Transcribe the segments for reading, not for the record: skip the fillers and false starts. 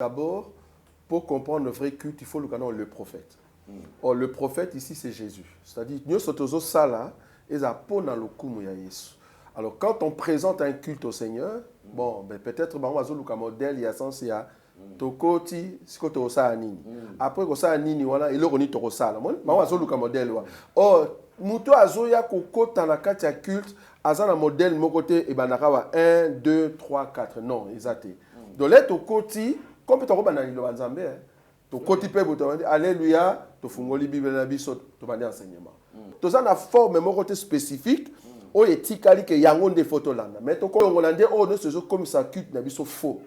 D'abord, pour comprendre le vrai culte, il faut le prophète. Or, le prophète ici, c'est Jésus. C'est-à-dire, nous sommes sala et ça pona le kumu ya Yesu. Alors, quand on présente un culte au Seigneur, bon, ben, peut-être on va faire un modèle, il y a sens, il y a tokoti, si tu as ça nini. Après, tu as nini, voilà, il y a toko sala. On va faire un modèle. Or, muto azoya kokota na kati ya culte, azana modèle mon côté et banakawa 1 2 3 4. Non, exacté. Donc là tokoti, comme tu as banani lo banzambe, tokoti pe boto alléluia, to fungoli bible na biso to bandi enseignement. To ça na forme mon côté spécifique. O etikali ke yango nde photo landa mais to ko ngolande o no se comme ça culte na biso faux.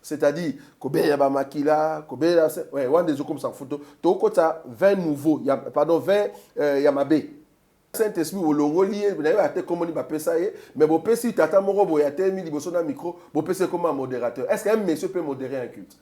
C'est-à-dire kobe ya ba makila, kobe ya ouais, one des comme ça photo. To ko ta 20 nouveaux, pardon 20 yamabe. Saint-Esprit au longo lié, na yo ate comme ni ba pesa ye, mais bo pesi tata moko bo ya te mi liboso na micro, bo pesi comme un modérateur. Est-ce qu'un monsieur peut modérer un culte?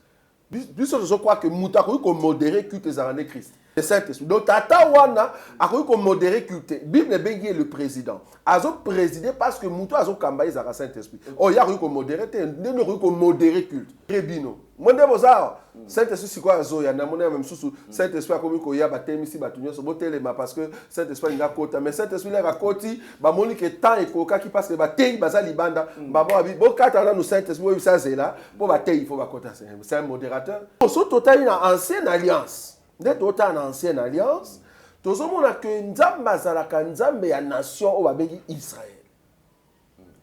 Je crois que Mouta a modéré culte des arènes Christ. Le Saint-Esprit. Donc, Tata Wana a modéré culte. Bible est le président. Azo présidé parce que Mouta a kambaye zara Saint-Esprit. Oh, il y a modéré, il y a modéré culte. Rebino. Moi, je Saint-Esprit, c'est quoi Azo? Il y a même sous Saint-Esprit a commis qu'il y a battu ici, battu sur le parce que Saint-Esprit a côté. Mais Saint-Esprit a côté, bah mon que temps et coca qui passe que battu, bah ça libanda, bah bon quand nous Saint-Esprit ça c'est là, pour battu il faut battre. C'est un modérateur. On se total une ancienne alliance. D'être autant en ancienne alliance, tout le monde a que Nzamba zalaka Nzambe ya nation au Babégi Israël.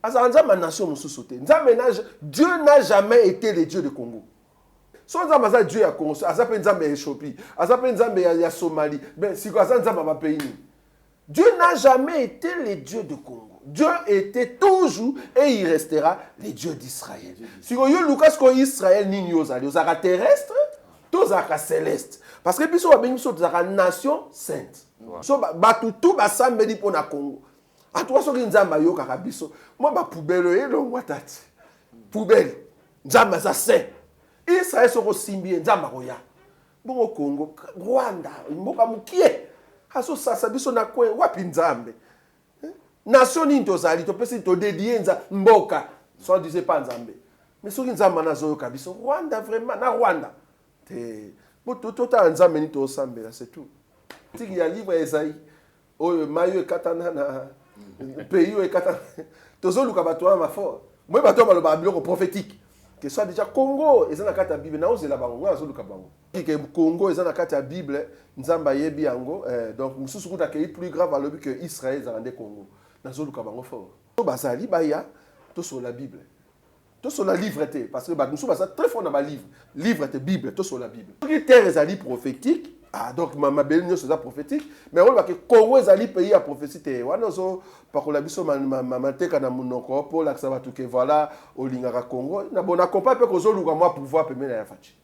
Asa Nzamba nation musu sauté. Dieu n'a jamais été le Dieu de Congo. Son Nzamba Dieu ya Congo, asa pe Nzambe ya Éthiopie, asa pe Nzambe ya Somalie. Ben si quoi ça Nzamba va pays. Dieu n'a jamais été le Dieu de Congo. Dieu était toujours et il restera le Dieu d'Israël. Si vous voyez Lucas ko Israël ni yozali, yozaka terrestre, tozaka céleste. Parce que biso ba biso tozaka nation sainte. So batutu basambeli pona Congo. Atwa so nzamba yo kaka biso. Moi ba poubelle elo watati. Poubelle. Nzamba za saint. Israël so ko simbi nzamba koya. Bongo Congo, Rwanda, mboka mukie. Aso sasa biso na kwe wapi nzambe. Nation ni tozali to pesi to dédier nza mboka. So disait pas nzambe. Mais so nzamba na zo kabiso Rwanda vraiment na Rwanda. Tout nzambe ni to sambela c'est tout. Tiki ya livre Esaïe. O mayo katana na pays o katana. Tozo luka bato ma fort. Moi bato ba lo biloko prophétique. Que soit déjà Congo ezana kata Bible na ozela bango azo luka bango. Que Congo ezana kata Bible nzamba yebi yango donc mususu kuta ke plus grave alobi que Israël za rende Congo. Nazo luka bango fort. To bazali baya to sur la Bible. Tout sur la livre était parce que nous sommes très fort dans ma livre était Bible tout sur la Bible. Les terres ezali prophétique donc ma belle nous c'est prophétique mais on voit que Congo ezali pays à prophétie wana zo par la biso ma teka na munoko pour la ça va tout que voilà au lingara Congo na bona compa pe ko zo luka moi pouvoir pe mena ya fachi.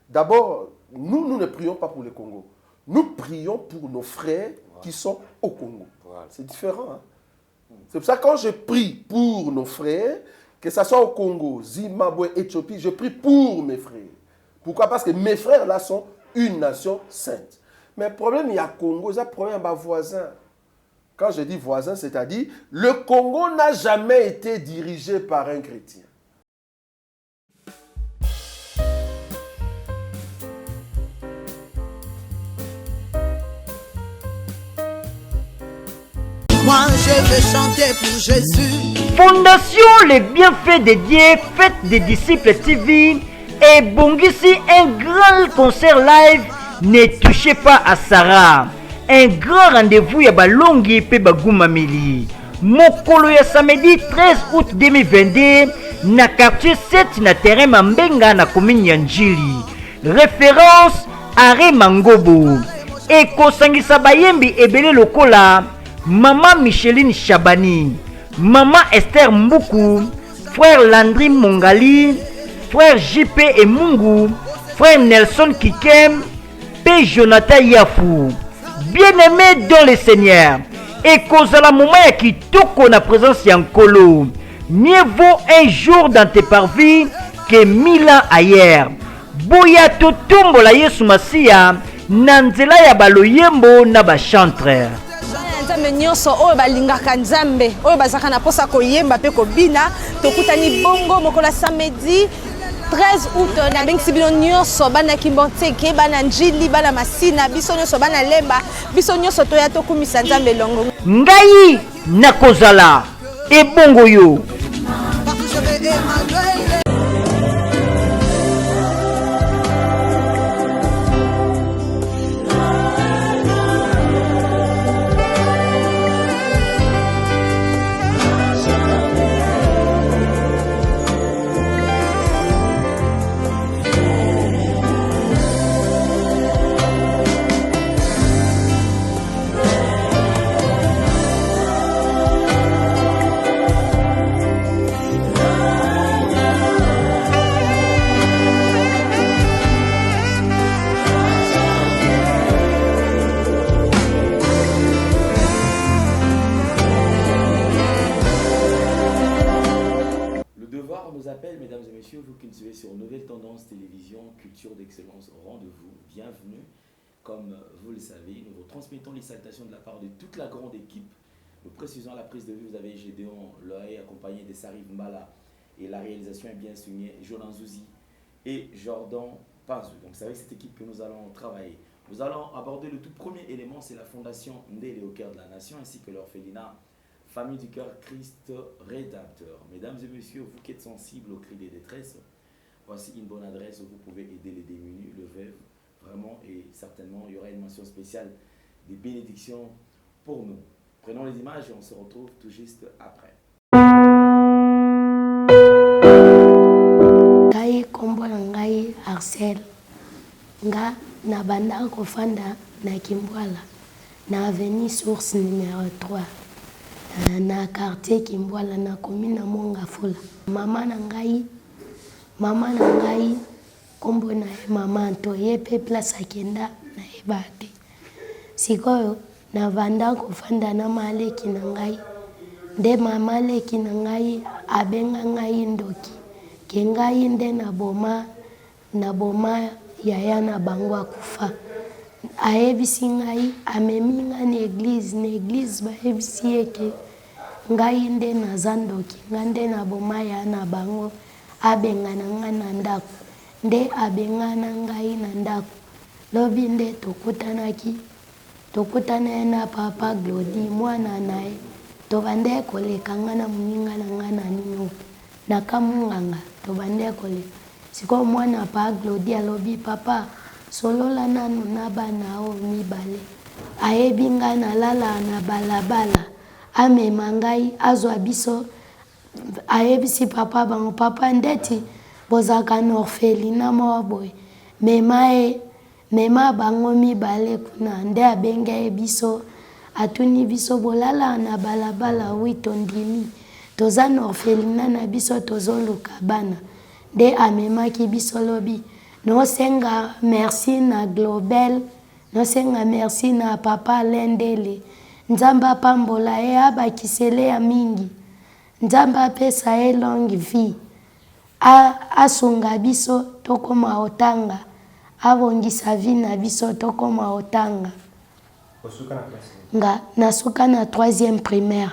D'abord nous ne prions pas pour le Congo. Nous prions pour nos frères qui sont au Congo. C'est différent. Hein? C'est pour ça que quand je prie pour nos frères que ce soit au Congo, Zimbabwe, Éthiopie, je prie pour mes frères. Pourquoi? Parce que mes frères là sont une nation sainte. Mais le problème, il y a Congo, c'est un problème à voisin. Quand je dis voisin, c'est-à-dire, le Congo n'a jamais été dirigé par un chrétien. Moi je vais chanter pour Jésus. Fondation Les Bienfaits de Dieu, Fête des Disciples TV et Bongisi, un grand concert live. Ne touchez pas à Sarah. Un grand rendez-vous ya balongi pe bagumameli. Mokolo ya samedi 13 août 2022 na quartier 7 na terrain Mambenga na commune ya Njili. Référence Are Mangobo. Et kosangisa bayembi ebele lokola Maman Micheline Chabani, Maman Esther Mboukou, Frère Landry Mongali, Frère JP et Mungu, Frère Nelson Kikem, P. Jonathan Yafou. Bien-aimés dans le Seigneur, et cause à la moment qui toko na présence yankolo, mieux vaut un jour dans tes parvis que 1000 ans ailleurs. Boya to tombo la Yesu Masia, nanzela ya baloyembo na ba chantre. Nzambe nyonso oyo balingaka Nzambe oyo bazaka na posa koyemba pe kobina tokutani bongo mokola samedi 13 août nabengisi bino nyonso bana Kimboteke bana Njili bana Masina biso nyonso bana Lemba biso nyonso toya tokumisa Nzambe elongo. Ngai nakozala ebongo yo. Partout je vais Emmanuel. Mesdames et messieurs, vous qui nous suivez sur Nouvelle Tendance Télévision, Culture d'Excellence, rendez-vous, bienvenue. Comme vous le savez, nous vous transmettons les salutations de la part de toute la grande équipe. Nous précisons la prise de vue, vous avez Gédéon Loaé accompagné de Sarif Mbala et la réalisation est bien signée Jolan Zouzi et Jordan Pazou. Donc c'est avec cette équipe que nous allons travailler. Nous allons aborder le tout premier élément, c'est la fondation Ndélé au cœur de la nation ainsi que l'orphelinat Famille du cœur Christ Rédempteur. Mesdames et messieurs, vous qui êtes sensibles aux cris des détresses, voici une bonne adresse où vous pouvez aider les démunis, le veuve, vraiment, et certainement, il y aura une mention spéciale des bénédictions pour nous. Prenons les images et on se retrouve tout juste après. Ngai kombo ngai Arcel. Nga na banda kofanda na Kimbwala na avenue Source numéro 3. Na quartier Kimbwala na commune na Mongafula. Mama na ngai kombo na mama Antoye pe place akenda na ebate. Sikoyo na vanda kofanda na maleki na ngai. Nde mama leki na ngai abenga ngai ndoki. Ke ngai nde na boma yaya na bango akufa. Ayebisi ngai amemi nga na église bayebisi eke ngai nde naza ndoki nga nde na boma ya na bango abengana nga na ndako nde abengana ngai na ndako lobi nde tokutana na papa Glody mwana naye tobande koleka nga na moninga na nga na nino na kamunganga tobande koleka siko mwana pa Glody alobi papa solola nanu na bana o mibale ayebi nga na lala na balabala amema ngai azwa biso ayebisi papa bango papa ndeti bozaka na orphelina moko boye mema bango mibale kuna nde abenga biso atuni biso bolala na balabala wi tondimi toza na orphelina na biso tozoluka bana nde amemaki biso lobi nosenga merci na Globel, nosenga merci na papa Lendele. Nzamba pambola e abakisele ya mingi. Nzamba pesa e longue vie. Asunga biso tokoma otanga. Abongisa vie na biso tokoma otanga. Osuka na classe? Nga nasuka na 3e primaire.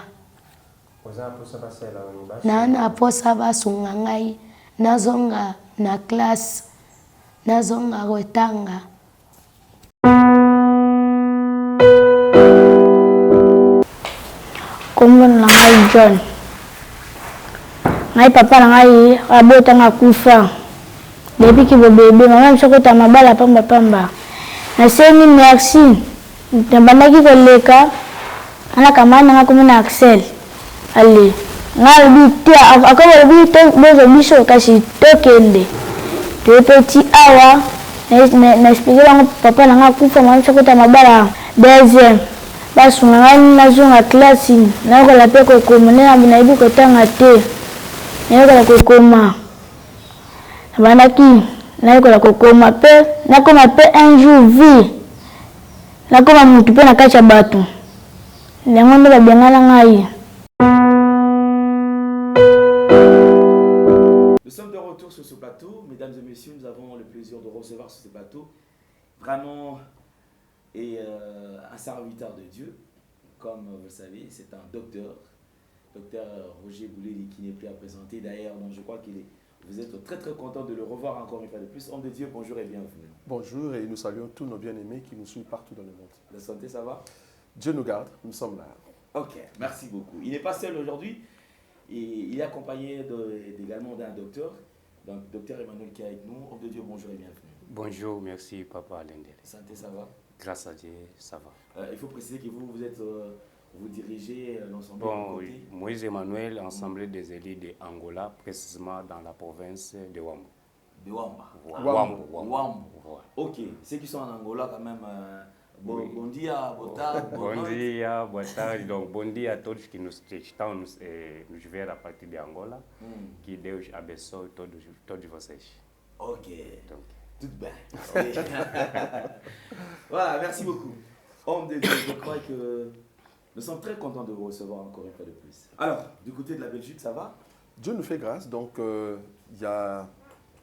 Oza posa basela onibasi? Na posa basunga ngai nazonga na classe. Nazonga rotanga. Kombo na ngai John. Ngai papa na ngai abota nga kufa. Depuis ki bébé mama msokota mabala pamba. Nasemi merci. Ndabandaki koleka ana kamana nga komona Axel. Ali. Nga bi tia akaba bi to bozo biso kasi tokende. Petit awa na expliquer bango papa na nga kufa mama msokota mabala deuxième basunga ngani nazonga classe nakola pe kokoma na ibi kotanga te nakola kokoma bandaki nakola kokoma pe nakoma pe un jour vie nakoma mutu pe na kati ya bato yango nde babengana ngai. Nous sommes de retour sur ce plateau. Mesdames et messieurs, nous avons le plaisir de recevoir sur ce plateau vraiment un serviteur de Dieu. Comme vous le savez, c'est un docteur Roger Bouleli qui n'est plus à présenter. D'ailleurs, je crois qu'il est Vous êtes très très content de le revoir encore une fois de plus. Homme de Dieu, bonjour et bienvenue. Bonjour et nous saluons tous nos bien-aimés qui nous suivent partout dans le monde. La santé, ça va? Dieu nous garde, nous sommes là. Ok, merci beaucoup. Il n'est pas seul aujourd'hui, il est accompagné également d'un docteur. Donc, docteur Emmanuel qui est avec nous. Homme de Dieu, bonjour et bienvenue. Bonjour, merci Papa Lendele. Santé, ça va? Grâce à Dieu, ça va. Il faut préciser que vous êtes, vous dirigez l'ensemble Bon, de oui. Moïse Emmanuel, Assemblée des élus de Angola, précisément dans la province de Wambo. De Wamba. Wambo. Voilà. Ok, ceux qui sont en Angola quand même, Oui. bon dia, bon tarde, Bom dia, boa tarde. Donc, bom dia a todos que nos estão nos ver a partir de Angola. Que Deus abençoe todos vocês. Ok, Donc, tout bien. Ok. Voilà, merci beaucoup. Homme de Dieu, je crois que nous sommes très contents de vous recevoir encore une fois de plus. Alors, du côté de la Belgique, ça va? Dieu nous fait grâce, donc il y a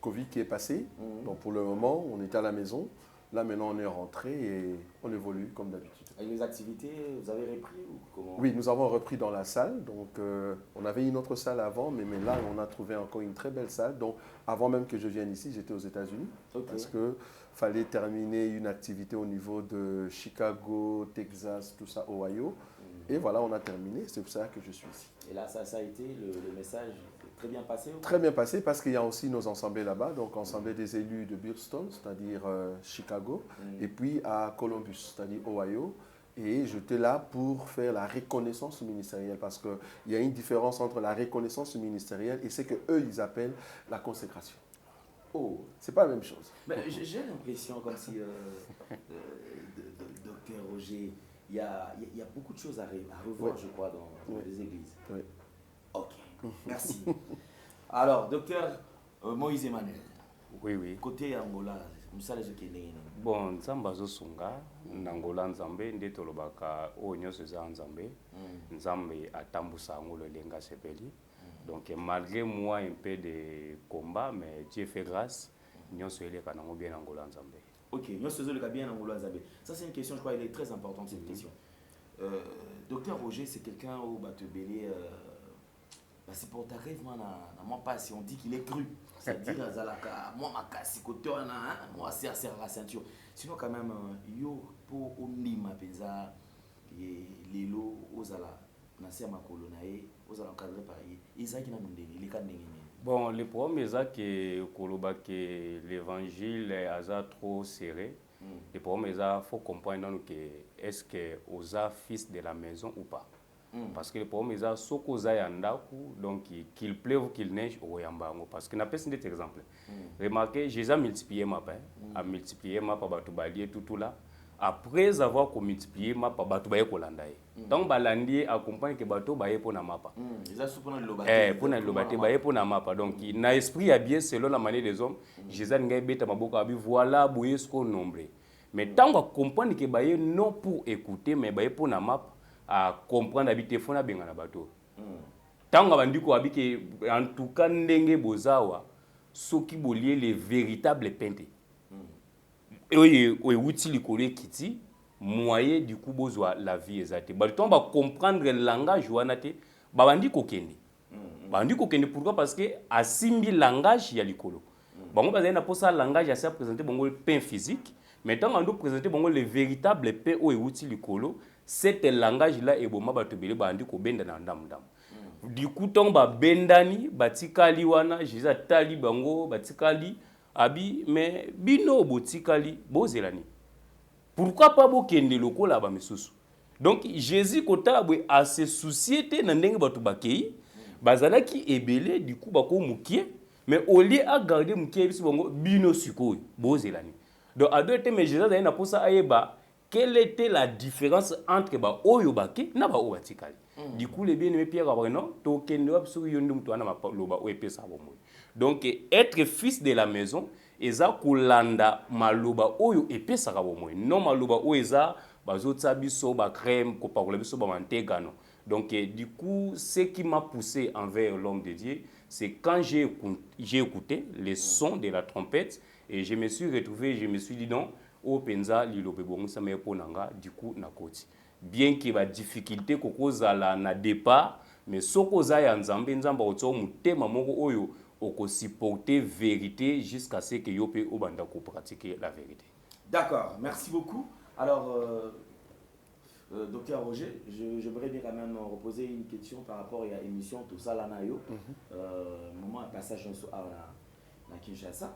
Covid qui est passé. Donc pour le moment, on était à la maison. Là maintenant, on est rentré et on évolue comme d'habitude. Et les activités, vous avez repris ou comment? Oui, nous avons repris dans la salle. Donc on avait une autre salle avant, mais là, on a trouvé encore une très belle salle. Donc avant même que je vienne ici, j'étais aux États-Unis. Ok. Parce qu'il fallait terminer une activité au niveau de Chicago, Texas, tout ça, Ohio. Et voilà, on a terminé. C'est pour ça que je suis ici. Et là, ça a été le message très bien passé ou? Très bien passé parce qu'il y a aussi nos assemblées là-bas, donc assemblée des élus de Boston, c'est-à-dire Chicago, et puis à Columbus, c'est-à-dire Ohio. Et j'étais là pour faire la reconnaissance ministérielle parce qu'il y a une différence entre la reconnaissance ministérielle et ce qu'eux, ils appellent la consécration. Oh, c'est pas la même chose. mais j'ai l'impression comme si, docteur Roger, il y a beaucoup de choses à revoir, Oui. je crois, dans les églises. Oui. Ok, merci. Alors, docteur Moïse Emmanuel, oui. côté Angola, mosala ezoki ndenge nini? Bon, nzambe azosunga na Angola nzambe nde tolobaka oyo nyonso eza nzambe. Nzambe atambusa yango lolenga sepeli. Donc malgré moi un peu de combat, mais Dieu fait grâce. Nyonso eleka nango bien Angola nzambe. Ok, nyonso ezoleka bien Angola nzambe. Ça c'est une question, je crois, elle est très importante cette question. Docteur Roger, c'est quelqu'un au Batebele, c'est pour t'arriver moi na pas si on dit qu'il est cru, c'est-à-dire azalaka moi makasi côté on a moi c'est la ceinture. Sinon quand même yo pour ondima penza et lelo ozala na se makolo na ye ozala encadré par ye ezaki na ndenge les cas ndenge. Bon, le problème est que koloba que l'évangile est trop serré. Le problème est qu'il faut comprendre que est-ce que osa fils de la maison ou pas. Parce que le problème est que si osa yandaku, donc qu'il pleuve ou qu'il neige, oyambango. Parce que n'a pas cet exemple. Remarquez, Jésus a multiplié ma paix, a multiplié ma pa batubali tout là. Après avoir multiplié ma pa batubaye kolandaye. Donc balandi accompagne que bato baye pour na mapa. Pour na lobate baye pour na mapa. Donc na esprit a bien selon la manière des hommes, Jésus ngai beta maboko abi voilà boye ce qu'on nombre. Mais tant qu'on comprend que baye non pour écouter mais baye pour na mapa à comprendre habiter fona benga na bato. Tant qu'on bandi ko abi que en tout cas ndenge bozawa soki bolier les véritables peintes. Et outil likolo kiti moyen du coup bozwa la vie exacte. Ba ton ba comprendre le langage wana te ba bandi kokende. Bandi kokende pourquoi parce que asimbi langage ya likolo. Bango bazali na posa langage à présenter bongo pain physique, mais tant on doit présenter bongo le véritable pain o outil likolo, cet langage là e boma batobele bandi ko benda na ndam. Du coup ton ba bendani batikali wana jiza tali bango batikali abi mais bino botikali bozelani. Pourquoi pas bokende loko la ba misusu. Donc Jésus kota bwe a se soucier na ndenge batu bakei bazalaki ebele du coup bako mukie mais au lieu à garder mukie biso bongo bino sikoyo bozelani. Donc à deux mais Jésus a na posa ayeba quelle était la différence entre ba oyo bake na ba obatikali. Du coup les bien-aimés Pierre Abreno to kende wa biso yondo mutu ana loba o epesa bomo. Donc être fils de la maison eza kolanda maloba oyo epesaka bomoi non maloba oyo eza bazotsa biso ba crème ko pakola biso ba mantegano. Donc du coup ce qui m'a poussé envers l'homme de Dieu c'est quand j'ai écouté les sons de la trompette et je me suis retrouvé, je me suis dit non o penza lilobe bongo sa me ponanga du coup na koti bien que ba difficulté kokozala na départ mais soko za ya nzambe nzamba otso mutema moko oyo au supporter vérité jusqu'à ce que yo pe obanda ko pratiquer la vérité. D'accord, merci beaucoup. Alors, docteur Roger, j'aimerais bien quand même reposer une question par rapport à l'émission Tout ça là nayo. Moment un passage à Kinshasa.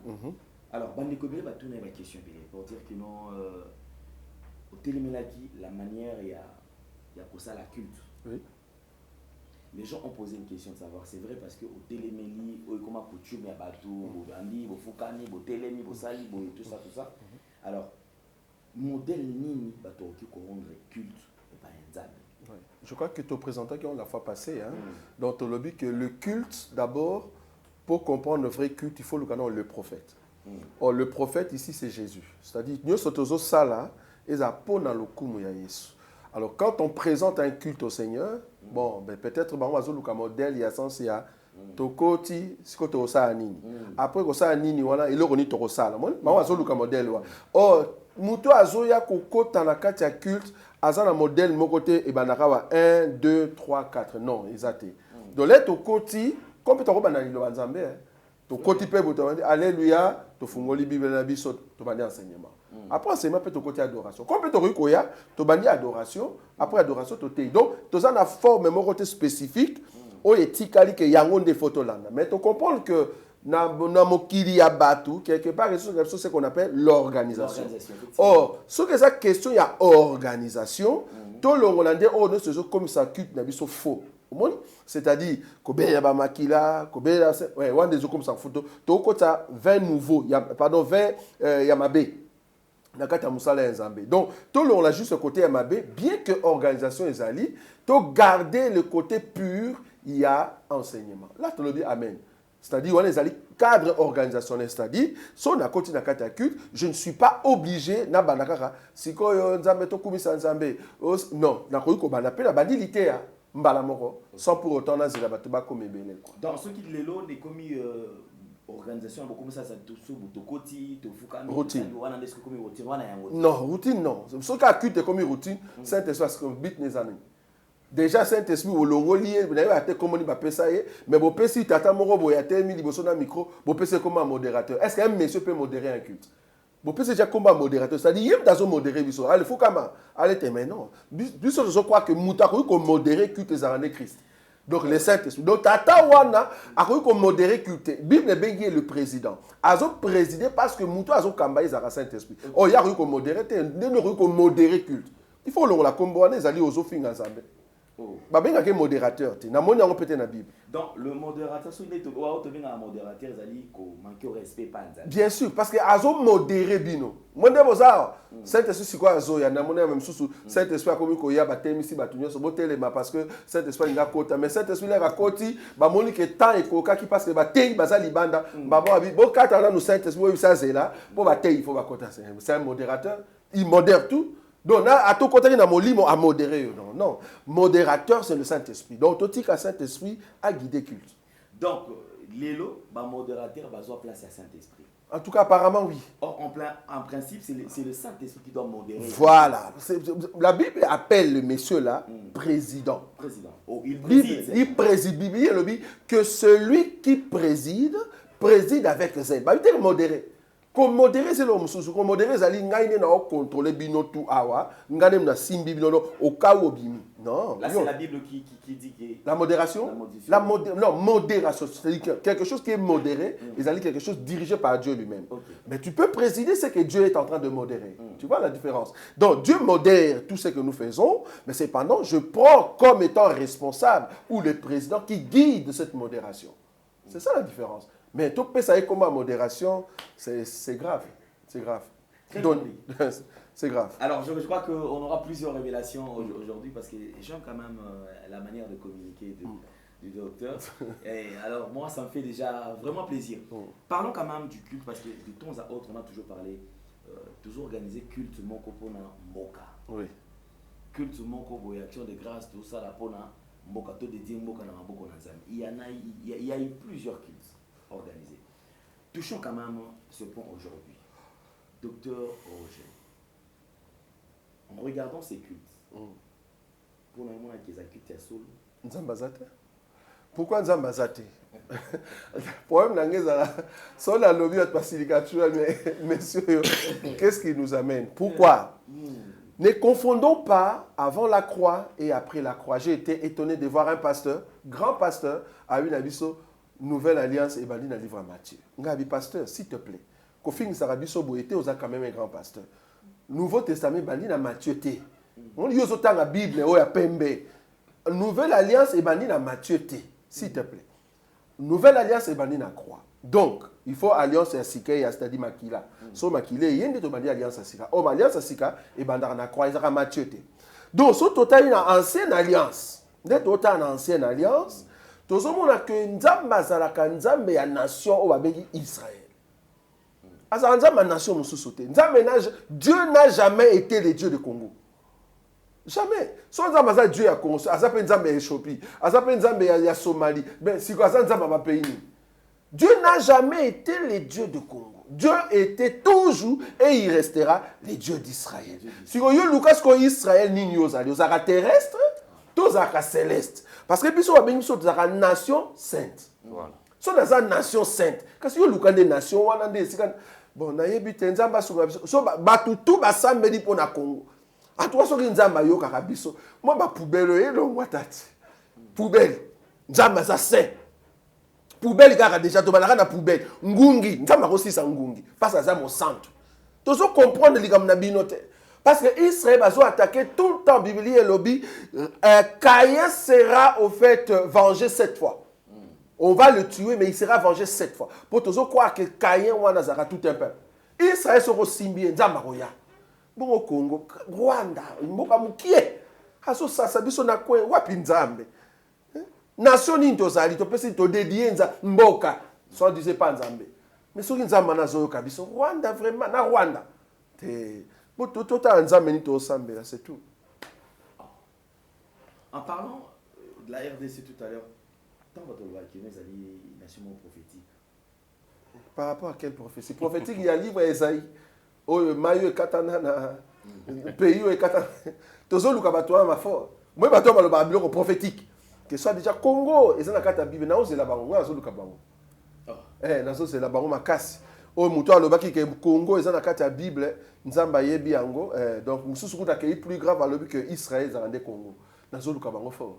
Alors, bande communauté va tourner la question pour dire que non, au Télémélaki, la manière il y a pour ça la culte. Oui. Les gens ont posé une question de savoir, c'est vrai parce que au Téléméli, comme à coutume, il y a Batou, au Bandi, au Fukani, au Télémi, au Sali, tout ça. Alors, modèle nini bato qui rendre culte et pas un zab. Je crois que tu as présenté la fois passée. Hein? Dans ton lobby, que le culte, d'abord, pour comprendre le vrai culte, il faut le prophète. Or, le prophète ici, c'est Jésus. C'est-à-dire, nous sommes sala et ça pose dans le kumu ya Yesu. Alors, quand on présente un culte au Seigneur, bon, ben, peut-être on va le modèle, il y a sens, il y a tokoti, ce que tu as nini. Après, tu as nini, voilà, il y a toko sala. Moi, je vais le modèle. Or, muto azoya kokota na kati ya culte, azana modèle mon côté et banakawa 1 2 3 4 non, exacté. Donc là tokoti, comme tu as banali lo banzambe, tokoti pe boto alléluia, to fungoli bible na biso to bandi enseignement. Après enseignement peut to côté adoration. Comme peut to rikoya, to bandi adoration, après adoration to te. Donc to za na forme mon côté spécifique o etikali ke yango nde photo landa. Mais tu comprends que na mokili ya batu quelque part c'est ce qu'on appelle l'organisation. Or ce que ça question il y a organisation tout le hollandais oh non c'est comme ça culte na biso faux. C'est-à-dire kobe ya ba makila kobe ya ouais one des comme ça photo to kota 20 nouveaux pardon 20 yamabe na kata musala ya Nzambe. Donc tout le on a juste ce côté yamabe bien que organisation ezali to garder le côté pur il y a enseignement. Là tu le dis amen. C'est-à-dire, on est allé cadre organisationnel, c'est-à-dire, si on a continué à faire culte, je ne suis pas obligé, na banakara, si ko nzambe to kumisa nzambe, non, na ko ko banape la bandilité a mbala moko, sans pour autant na zela batuba comme ebele quoi. Dans ce qui les lots, les commis organisation beaucoup ça tout sous tokoti, to fukami, routine. Wana ndesko comme routine, wana yango. Non, routine non. Ce qui a culte comme routine, c'est un espace comme bit les années. Déjà Saint-Esprit au longo lié vous avez até comment il va passer ça mais bon si tata moko boya temi liboso na micro bon passer comme un modérateur est-ce qu'un monsieur peut modérer un culte bon passer déjà comme un modérateur c'est-à-dire il doit modérer biso allez faut comment allez te mais non biso je crois que muta ko modérer culte les arandé Christ donc le Saint-Esprit donc tata wana a ko modérer culte Bible bengi le président azo présider parce que muta azo kamba ils a Saint-Esprit oh ya ko modérer te ne ko modérer culte il faut la combo les ali aux finga ensemble. Babenga ke modérateur te na moni yango pété na Bible. Donc le modérateur so il est to benga modérateur zali ko manquer au respect pas nzali. Bien sûr parce que azo modéré bino. Monde boza Saint-Esprit si quoi azo ya na moni même sous Saint-Esprit comme ko ya batemi si batunyo so botelema parce que Saint-Esprit nga kota mais Saint-Esprit la koti ba moni ke temps et koka ki parce que batei bazali banda ba bo kata na no Saint-Esprit oui ça c'est là pour batei il faut ba kota c'est un modérateur il modère tout. Donc, à tout côté, il y a à modérer. Non, modérateur, c'est le Saint-Esprit. Donc, tout le Saint-Esprit a guidé culte. Donc, l'élo, modérateur, va avoir place à Saint-Esprit. En tout cas, apparemment, oui. Or, en principe, c'est le Saint-Esprit qui doit modérer. Voilà. La Bible appelle le monsieur là président. Président. Oh, il préside. Il préside. Bible dit que celui qui préside avec zèle. Il est modéré. Comme modéré c'est l'homme sous comme modéré zali ngaine na contrôler bino tout awa ngane na simbi bino au cas où bimi non là c'est la Bible qui dit que la modération non modération c'est quelque chose qui est modéré et zali quelque chose dirigé par Dieu lui-même mais tu peux présider ce que Dieu est en train de modérer tu vois la différence donc Dieu modère tout ce que nous faisons mais cependant je prends comme étant responsable ou le président qui guide cette modération c'est ça la différence. Mais tout peut savoir comment modération, c'est grave. C'est grave. C'est grave. Alors, je crois qu'on aura plusieurs révélations aujourd'hui parce que j'aime quand même la manière de communiquer du docteur. Et alors, moi, ça me fait déjà vraiment plaisir. Parlons quand même du culte parce que de temps à autre, on a toujours parlé, toujours organisé culte moko pona mboka. Oui. Culte moko boy action de grâce, tout ça, la pona mboka, tout dédié mboka na mboka na zami. Il y a eu plusieurs cultes organisé. Touchons quand même ce point aujourd'hui. Docteur Roger, en regardant ces cultes, pour le moment, ils ont cultes à Soul. Pourquoi nous avons bazate? Le problème, c'est la lobby de pacification, mais messieurs, qu'est-ce qui nous amène? Pourquoi? Ne confondons pas avant la croix et après la croix. J'ai été étonné de voir un pasteur, grand pasteur, à une abisso, Nouvelle Alliance et Bali dans le livre à Matthieu. Ngabi pasteur, s'il te plaît. Kofing Sarabiso Boété, vous êtes quand même un grand pasteur. Nouveau Testament, Bali dans Matthieu T. On dit aux autant la Bible, oh, ya Pembe. Nouvelle Alliance et Bali dans Matthieu T. S'il te plaît. Nouvelle Alliance et Bali dans croix. Donc, il faut alliance à Sika et à Stadi Makila. So Makila, il y a une alliance à Sika. Oh, alliance à Sika et Bandar na croix, il y a Matthieu T. Donc, so total une ancienne alliance. D'être autant une ancienne alliance. Tout le monde a que Nzamba Zalaka Nzambe ya nation au Babégi Israël. Asa Nzamba nation nous sous-sauté. Dieu n'a jamais été le Dieu de Congo. Jamais. So Nzamba za Dieu ya Congo. Asa pe Nzambe ya Éthiopie. Asa pe Nzambe ya Somalie. Ben si quoi ça Nzamba va pays. Dieu n'a jamais été le Dieu de Congo. Dieu était toujours et il restera le Dieu d'Israël. Si vous voyez Lucas ko Israël ni yozali, yozaka terrestre, tozaka céleste. Parce que puis on a béni sur la nation sainte. Voilà. Sur la nation sainte. Parce que Lucas des nations, on a des bon, na yebi tenzamba sur so batu tout basambe di pona Congo. A toi so nzamba yo kakabiso. Moi ba poubelle elo watati. Poubelle. Nzamba ça saint. Poubelle kaka déjà to balaka na poubelle. Ngungi, nzamba ko sisa ngungi. Parce que ça mon centre. To so comprendre likam na binote. Parce que Israël va attaquer tout le temps, Bibli et lobby. Caïn sera au fait vengé 7 fois. On va le tuer, mais il sera vengé 7 fois. Pour tous croire que Caïn ou Nazara tout un peuple. Israël sera aussi bien. Zamaroya. Bon au Congo, Rwanda, Mboka Mukie. Aso sasabiso na kwe wapi Nzambe. Nation ni tozali to pesi to dédier nza Mboka. Soit disait pas Nzambe. Mais soki Nzamba na zoyo kabiso Rwanda vraiment na Rwanda. C'est tout. En parlant de la RDC tout à l'heure, tant votre loi qui est nation prophétique. Par rapport à quelle prophétie? Prophétique, il y a le livre Esaïe. Oh, Mayo et Katana, pays et Katana. Tozo Lukabatoa ma fort. Moi, je vais parler de prophétique. Que ce soit déjà Congo, et ça n'a qu'à Bible. Non, c'est la baron. Moi, je vais non, c'est la baron ma casse. Oh, muto alobaki ke Congo eza na kati ya Bible nzamba yebi yango donc mususu kuta ke plus grave alobi que Israël za ndé Congo nazo luka bango fort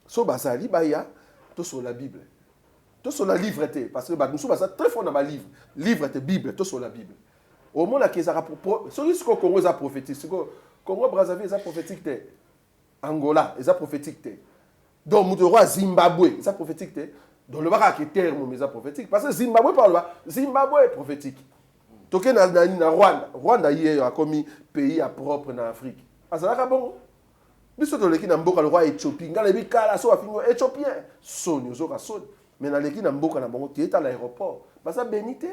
so bazali baya to sur la Bible to sur la livre té parce que ba mususu basa très fort na ba livre té Bible to sur la Bible au monde qui za so risque Congo za prophétique Congo Brazzaville za prophétique té Angola za prophétique té donc muto roi Zimbabwe za prophétique té. Donc le bac est terme mais prophétique parce que Zimbabwe parle Zimbabwe est prophétique. Toké na Rwanda, Rwanda hier a commis pays à propre en Afrique. Azalaka bon. Biso to leki na mboka le roi Éthiopie, ngala bi kala so afingo éthiopien. Sonyo zo ka son. Mais na leki na mboka na bango tieta l'aéroport. Ba ça bénité.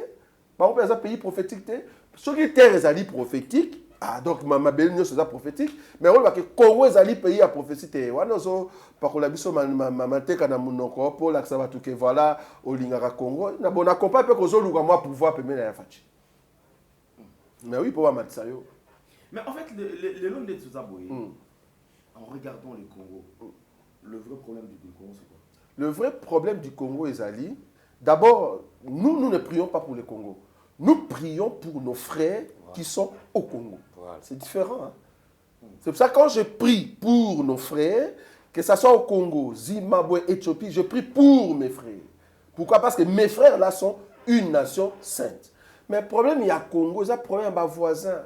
Ba on peut ça pays prophétique té. Ce qui terre ezali prophétique. Ah donc ma belle nyos ça prophétique mais on va que Congo ezali pays à prophétie wana zo pakola biso mateka na munoko pour la ça va tout que voilà au lingaka Congo na bona compa pe ko zo luka moi pouvoir pe mena ya fachi mais oui pour matisa yo mais en fait le long de tout ça en regardant le Congo le vrai problème du Congo c'est quoi? Le vrai problème du Congo ezali d'abord nous ne prions pas pour le Congo. Nous prions pour nos frères qui sont au Congo. Voilà. C'est différent. Hein? C'est pour ça que quand je prie pour nos frères, que ce soit au Congo, Zimbabwe, Éthiopie, je prie pour mes frères. Pourquoi? Parce que mes frères là sont une nation sainte. Mais le problème, il y a Congo, c'est un problème à voisin.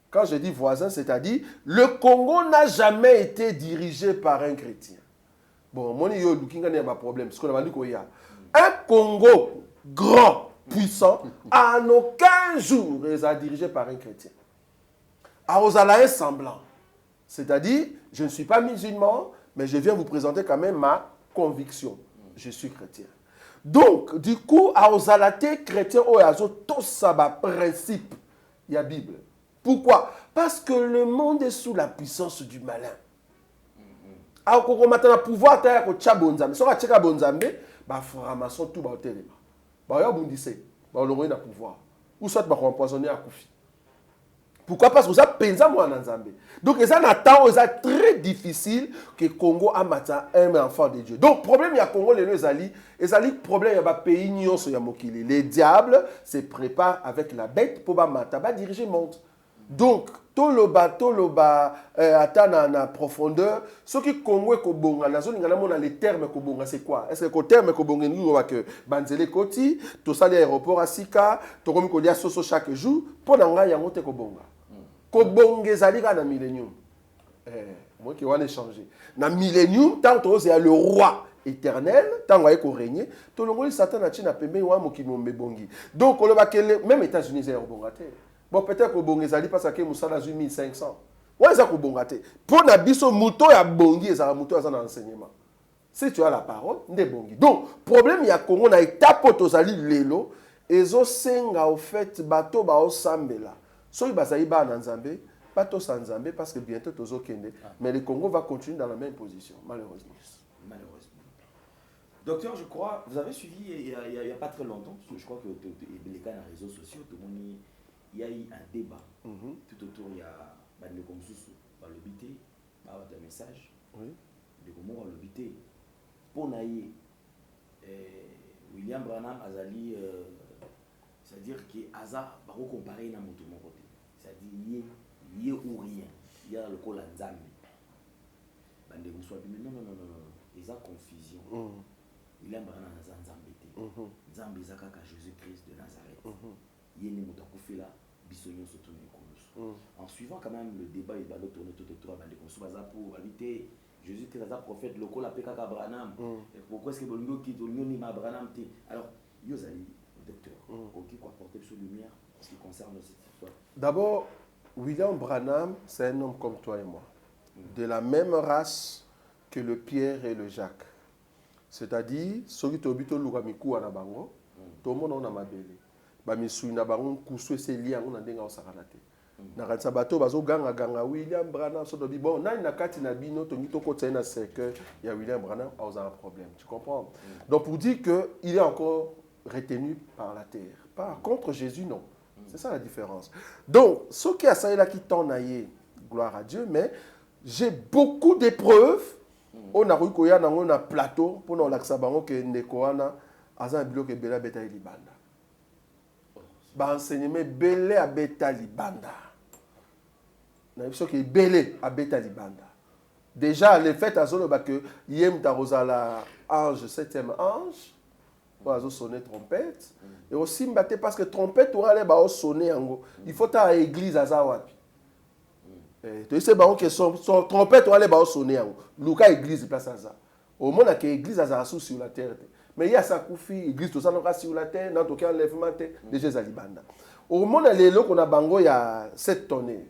Quand je dis voisin, c'est-à-dire, le Congo n'a jamais été dirigé par un chrétien. Bon, moi, il y a un problème. Parce qu'on a dit qu'il y a un Congo grand, puissant, en aucun jour, il est dirigé par un chrétien. Arosala est semblant. C'est-à-dire, je ne suis pas musulman, mais je viens vous présenter quand même ma conviction. Je suis chrétien. Donc, du coup, Arosala chrétien, tout ça, principe, il y a Bible. Pourquoi? Parce que le monde est sous la puissance du malin. Alors, quand on a pouvoir, tu as un bonzambe. Si on a un bonzambe, franc-maçon, tout va au télé. Il y a un pouvoir. Ou soit on empoisonner à Koufi. Pourquoi? Parce que ça pensa moi en Nzambe. Donc ça n'attend, c'est très difficile que Congo a maintenant un enfant de Dieu. Donc problème il y a Congo les ali problème il y a pays nyonso ya mokili. Les diables se préparent avec la bête pour ba diriger le monde. Donc toloba atana na profondeur ce qui Congo ko bonga na zone ngana mona les termes ko bonga c'est quoi? Est-ce que le terme ko bonga ngi wa que banzele koti to sali aéroport à Sika to komi ko dia soso chaque jour pour na nga yango te ko bonga. Ko bonga zali na millennium. Moi qui va changer. Na millennium tant to c'est le roi éternel tant va ko régner to longo Satan na china pembe wa mokimombe bongi. Donc on va que même États-Unis c'est bonga te. Bon, peut-être que bongi zali parce que Moussa a 1500. Ouais, ça ko bongate. Pour na biso muto ya bongi et ça muto za enseignement. Si tu as la parole, ndé bongi. Donc, problème il y a Congo na étape tozali lelo ezo senga au fait bato ba osambela. Soki bazali ba na Nzambe, bato sa Nzambe parce que bientôt tozo kende, mais le Congo va continuer dans la même position malheureusement. Malheureusement. Docteur, je crois, vous avez suivi il y a pas très longtemps, je crois que les cas dans les réseaux sociaux, tout le monde il y a eu un débat tout autour. Il y a des gens qui ont l'obité, des messages, des gens qui ont l'obité. Pour naïe, William Branham Azali, c'est-à-dire que Aza va comparer na moto mon côté. C'est-à-dire il y a ou rien, il y a le col à Nzambe. Bande Moussa dit non, ils ont confusion. William Branham Aza Nzambe. Nzambe Zakaka Jésus-Christ de Nazareth. En suivant quand même le débat, il va le tourner tout autour pour éviter Jésus-Christ, le prophète, le col à Pekaka Branham. Pourquoi est-ce que Bolongo qui donne ma Branham? Alors, Yosali, docteur, qui peut apporter sur lumière en ce qui concerne cette histoire? D'abord, William Branham, c'est un homme comme toi et moi, de la même race que le Pierre et le Jacques. C'est-à-dire, ceux qui ont habité au Louramikou à Nabango, tout le monde a ma belle. Bamisui na bango kuswe se liya ngona ndenga osakana te na kanisa bato bazo ganga William Branham so dobi bon na kati na bino to ngito ko tsena cercueil ya William Branham a un problème, tu comprends? Donc pour dire que il est encore retenu par la terre. Par contre Jésus non. C'est ça la différence. Donc ce qui a ça là qui tournaye gloire à Dieu, mais j'ai beaucoup d'épreuves on a rukoya na ngona plateau pour na laksa bango ke ndekoana aza bilo ke bela beta libanda. Enseignement belé à beta libanda. Na biso ke belé à beta libanda. Déjà le fait à zolo ba que yem ta rosala ange 7e ange pour azo sonner trompette et aussi mbaté parce que trompette on aller ba sonner ango. Il faut ta église à wapi. Tu sais ba que son trompette on aller ba sonner ango. Luka église place à ça. Au moins que église à sous sur la terre. Mais il y a ça koufi, église tout ça non sur la terre, dans tout cas enlèvement déjà Zalibanda. Au moment les lots qu'on a bango il y a 7 tonnes.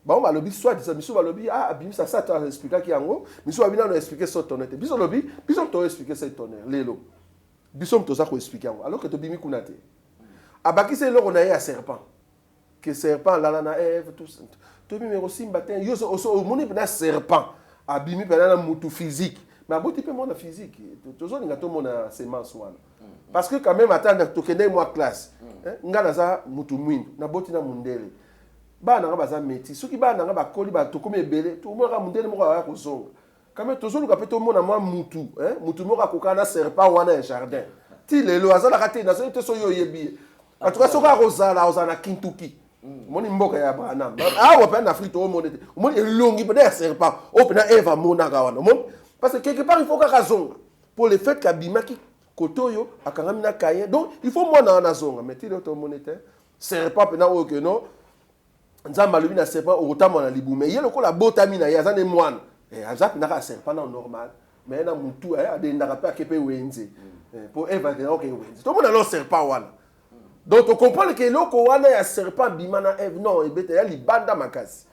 Bon bah lobby soit dit miso ba lobby ah bim ça tu as expliqué qui ango, miso ba bina no expliquer 7 tonnes. Biso lobby, biso to expliquer 7 tonnes les lots. Biso to ça ko expliquer alors que to bimi kunate. Abaki c'est là on a eu un serpent. Que serpent là na Ève tout ça. To bimi aussi mbatin yo au moni na serpent. Abimi na mutu physique. Mais à beauté, mon physique, tout le monde a semence. Parce que quand même, attends, tu connais moi classe. Ngalaza mutumwin, na boti na mundele. Ba na baza métier. Ceux qui ba na ba koli ba to comme belé, tout le monde a mundele mo ka kozonga. Quand même tout le monde a monde moi mutu, mutu mo ka kokana serpent wana un jardin. Ti lelo azala kate na so te so yo yebi. En tout cas, so ka rozala ozana kintuki. Moni mboka ya Branham. Ah, on peut en Afrique au monde. On monde longi peut serpent. On peut na Eva mona ka wana. Parce que quelque part, il faut qu'à zonga. Pour le fait qu'Abima qui kotoyo, à Karamina Kaye. Donc, il faut moi dans la zonga. Mais tu es monétaire. Serpent, pendant que non. Nzamba le bina serpent, autant mon alibou. Mais il y a le coup la botamina, il y a des moines. Et Azap n'a pas serpent normal. Mais il y a un tout, il y a des narapes qui peuvent wenze. Pour évacuer, ok, wenze. Tout le monde a le serpent. Donc, on comprend que l'okowana, il y a serpent, bimana, non, il y a libanda makasi.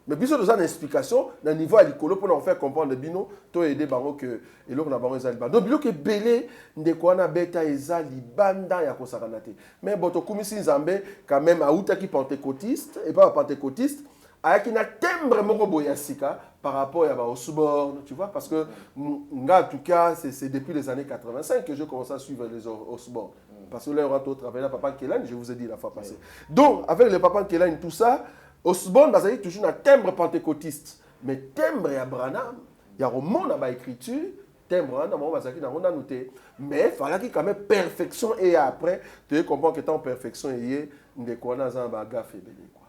Mais puis, nous avons une explication, dans le niveau à l'école, pour nous faire comprendre le bino, tout aider bango que et l'autre n'a pas raison libanda. Donc, bino que belé, ndekwana beta eza libanda ya kosakanate. Mais bon, to kumisi nzambe quand même à outa qui pentecôtiste et pas pentecôtiste, avec une timbre moko boyasika par rapport à Osborne, tu vois, parce que en tout cas, c'est depuis les années 85 que je commence à suivre les Osborne. Parce que là, on va travailler avec Papa Kélan, je vous ai dit la fois passée. Donc, avec le Papa Kélan, tout ça, Osborne bazali toujours un timbre pentecôtiste, mais timbre ya Branham, il y a roman dans l'écriture, timbre dans moment bazali na ronda noté, mais il fallait quand même perfection et après tu comprends que tant perfection et ndeko na za ba gaffe belé quoi.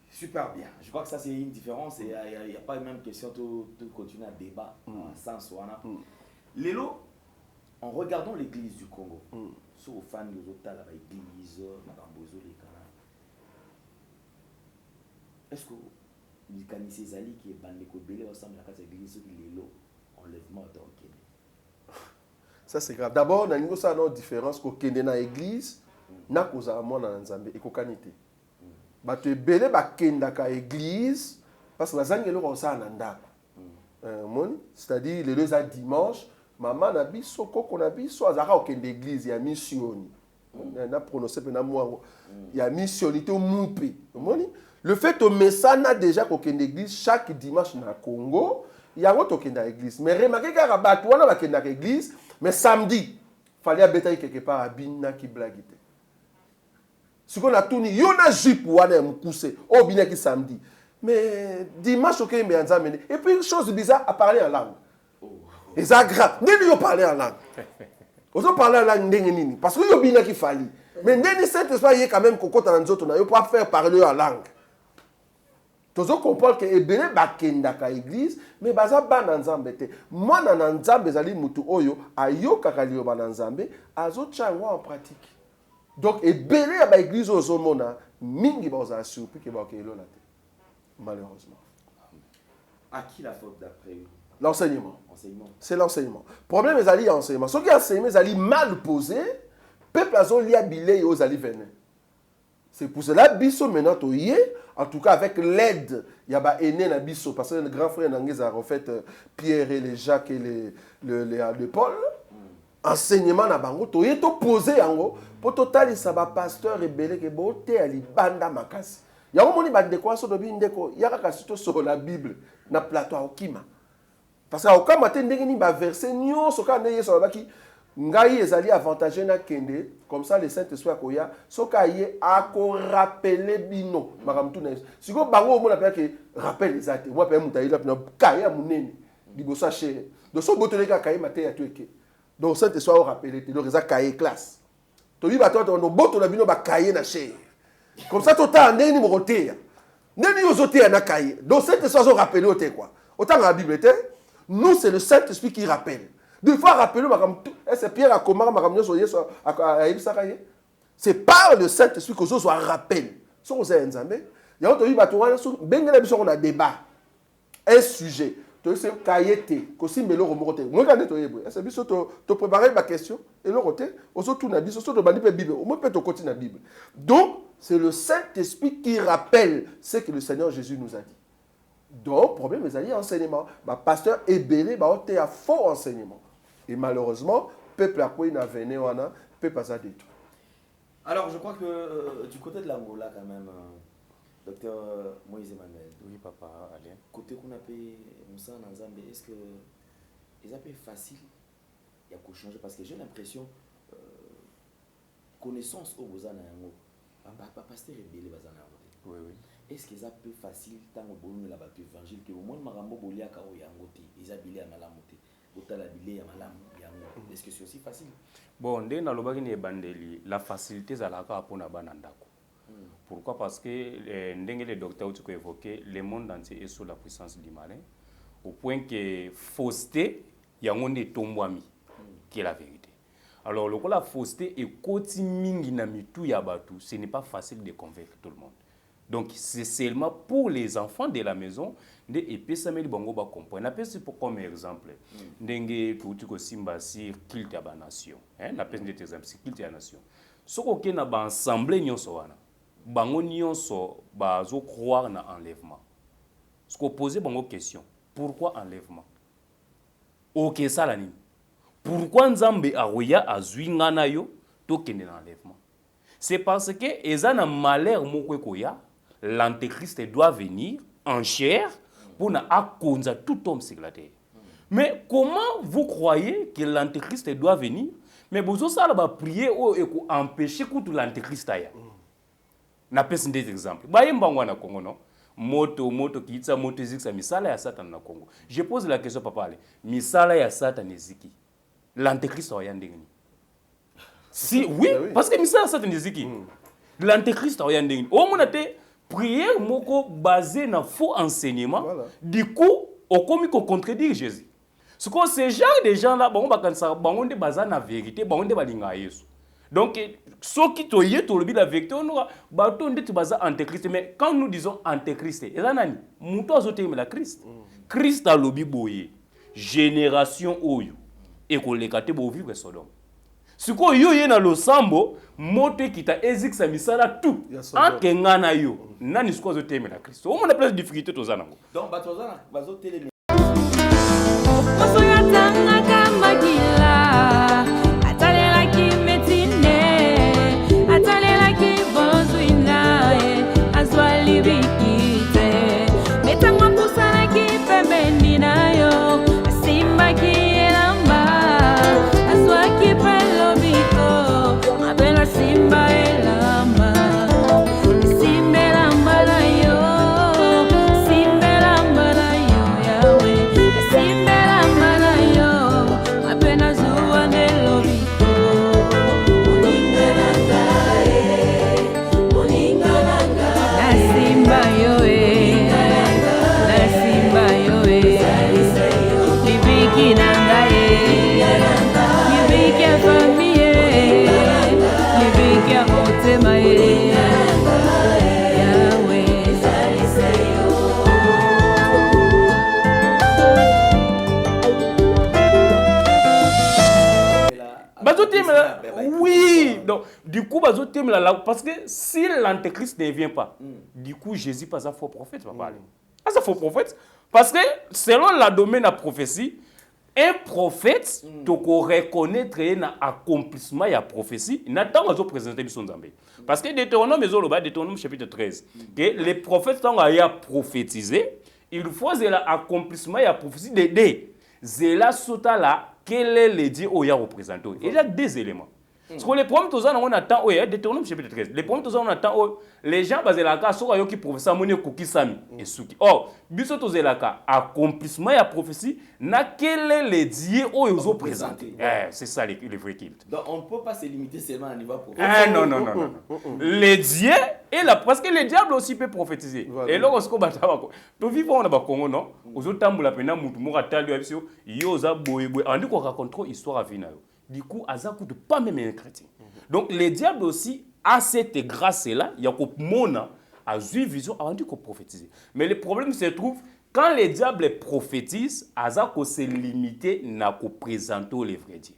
Super bien. Je crois que ça c'est une différence et il n'y a pas même question de continuer à débat sans soi. Lélo, en regardant l'église du Congo, sur les fans de l'église, est-ce que les canisés ali qui est bandé ko belé ensemble la l'église qui Lélo enlèvement donc ça c'est grave. D'abord na ningo ça non différence ko kende na église na koza mona na Nzambe et ko kanité. Ba te belé ba kenda ka église parce que bazangi eloko ça na ndako. Moni, c'est-à-dire les deux à dimanche, maman na biso koko na biso azaka okende église ya missioni. Na prononcé pe na moi ya missionité moupe. Moni, le fait au messana déjà kokende église chaque dimanche na Congo, il y a autre okende église. Mais remarquez que bato wana ba kenda église, mais samedi fallait abeta quelque part à bina ki blagite. Ce qu'on a tourné, il y a un jupe ou un coussé, au bien qui samedi. Mais dimanche, ok, mais en zamene. Et puis, une chose bizarre, à parler en langue. Et ça grave. N'est-ce pas parler en langue? Vous avez parlé en langue, parce qu'il y a bien qui fallait. Mais n'est-ce pas, il y a quand même qu'on compte en autres, on n'a pas faire parler en langue. Tous ceux comprennent que ebele bakenda ka église mais baza bana nzambe te. Moi na nzambe zali mutu oyo ayoka kalio bana nzambe azo tchangwa en pratique. Donc, et belé à l'église aux homona, mingi baza surpris que bakelo la tête. Malheureusement. À qui la faute d'après vous? L'enseignement. C'est l'enseignement. Problème est ali enseignement. Ce qui est enseignement, c'est ali mal posé. Peuple a zoli habillé et aux ali venir. C'est pour cela biso maintenant toyé. En tout cas avec l'aide, il y a aîné na biso parce que le grand frère n'angé a refait Pierre et les Jacques et les Paul. Enseignement na bango toyé to poser yango. Pour total ça va pasteur rebelle que boté ali banda makasi. Ya moni ba décoration de bindeko ya ka sito sur la Bible na plateau okima. Parce que okama te ndenge ni ba verset nyonso ka ndeye so baki ngai ezali avantageux na kende comme ça le Saint-Esprit akoya soka ye ako rappeler bino makamtu na siko bango mona pe que rappel ezate moi pe mutaila na kaya munene liboso chere donc so botoleka kaya maté ya tueke donc Saint-Esprit au rappeler te donc eza kaya classe to bi bato to no botola bino ba kaya na chere comme ça total ndeni mo koteya ndeni yo zoteya na kaya donc Saint-Esprit au rappeler o te quoi autant la Bible te nous c'est le Saint-Esprit qui rappelle. Deux fois rappeler, c'est Pierre à comment c'est par le Saint-Esprit que ce soit rappel. Ce qu'on sait, il y a un débat, un sujet. Tu sais, cahier, aussi, mais le remonter. Moi, quand tu es tu préparer ma question, et le roté, au surtout la Bible, surtout la Bible, au moins peut-être continuer la Bible. Donc, c'est le Saint-Esprit qui rappelle ce que le Seigneur Jésus nous a dit. Donc, problème, les alliés enseignement. Ma pasteur est belé, il y a faux enseignement. Et malheureusement, le peuple a quoi il n'a venu, le peuple a détruit. Alors, je crois que du côté de l'Angola, quand même, docteur Moïse Emmanuel. Oui, papa, allez. Côté qu'on appelle Moussa Nanzambe, est-ce que c'est un peu facile il y a qu'à changer? Parce que j'ai l'impression, connaissance au Bozana Yango, papa pasteur est belé Bazana. Oui, oui. Est-ce que c'est un peu facile tant que bon la bataille évangile que au moins marambo bolia ka o yangote ils abilé à malamote otala bilé ya malam yango est-ce que c'est aussi facile? Bon dès na lobaki ni bandeli la facilité za la ka pona bana ndako. Pourquoi? Parce que ndenge le docteur tu ko évoquer le monde entier est sous la puissance du malin au point que fausseté yango ne tombwami qui est la vérité. Alors le la fausseté et koti mingi na mitu ya batu, ce n'est pas facile de convaincre tout le monde. Donc, c'est seulement pour les enfants de la maison de epesa bango ba comprendre. Na pesi pour comme exemple, ndenge tuti ko simba sur culte ya ba nation, hein, na pesi des exemples culte ya nation. Soko ke na ba ensemble nyonso wana. Bango nyonso ba zo croire na enlèvement. Soko poser bango question, pourquoi enlèvement? OK ça la nini? Pourquoi Nzambe aroya azwinga na yo to kende na enlèvement? C'est parce que ezana malheur moko koya. L'antéchrist doit venir en chair pour accuser tout homme sur la terre. Mais comment vous croyez que l'antéchrist doit venir? Mais vous allez prier et empêcher que l'antéchrist aille. Na pesi des exemples. Ba yemba na Congo non. Moto kitsa moto ziksa misala ya Satan na Congo. Je pose la question papa ale. Misala ya Satan eziki. L'antéchrist oya ndengini. Si oui, parce que misala ya Satan eziki. L'antéchrist oya ndengini. O mona te prière moko basée na faux enseignement. Voilà. Du coup, on commis qu'on contredire Jésus. Ce que ces genre de gens là, bon bakansa bango de baza na vérité, bango de balinga Yesu. Donc, ceux qui te yé to la vérité, on aura bateau de baza antéchrist. Mais quand nous disons antéchrist, et là nani, muto azote la Christ. Christ a lobi boye. Génération oyo. Et qu'on les kate bo vivre Sodome. Ce que yo yé na lo sambo, moto qui ta ezik sa misala tout. En kengana yo. Nani ce que azote la Christ. On a plus de difficulté to zanango. Donc, bazo télé. Oui, donc du coup, parce que si l'antéchrist ne vient pas, du coup, Jésus pas un faux prophète, va parler. C'est un faux prophète. Parce que selon la domaine de la prophétie, un prophète, tu reconnaître un accomplissement de la prophétie, il n'a pas besoin de présenter son Zambé. Parce que Deutéronome chapitre 13, que les prophètes sont à prophétiser, il faut l'accomplissement de la prophétie de Zéla Sota là, quel est le Dieu qui a représenté? Il y a deux éléments. Parce que les problèmes, on attend, Deutéronome chapitre 13, les problèmes, on attend, les gens basés là, qui professent mon Kuki Sami et Suki. Or, biso tozelaka, accomplissement de la prophétie, na quel est le Dieu qui a représenté? C'est ça le vrai culte. Donc, on ne peut pas se limiter seulement à niveau prophétique. Non. Les dieux, et là, parce que le diable aussi peut prophétiser. Voilà. Et là, on se combat. Tu vis on a pas Congo, non? Aux autres temps, la peine, moutoumora talio, yo za boye. On dit qu'on raconte trop histoire à venir. Du coup, Azakou de pas même un chrétien. Donc, le diable aussi a cette grâce-là. Il y a qu'on mona a vu vision avant de prophétiser. Mais le problème se trouve quand les diables prophétisent, Azakou s'est limité à présenter les vrais dieux.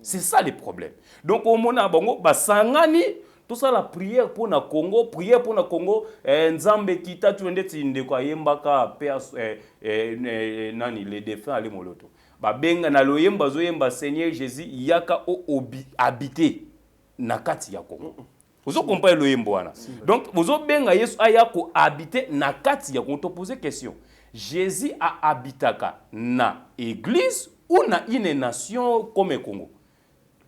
C'est ça le problème. Donc, au mona bongo, sangani. Tout ça, la prière pour le Congo, Nzambe kita tuende tinde kwa yembaka nani les défunts ali moloto. Ba benga na loyemba zoyemba Seigneur Jésus yaka o habité na kati ya Congo. Vous comprenez loyembo wana. Donc vous benga Yesu ayako habité na kati ya Congo. To poser question. Jésus a habitaka na église ou na une nation comme Congo.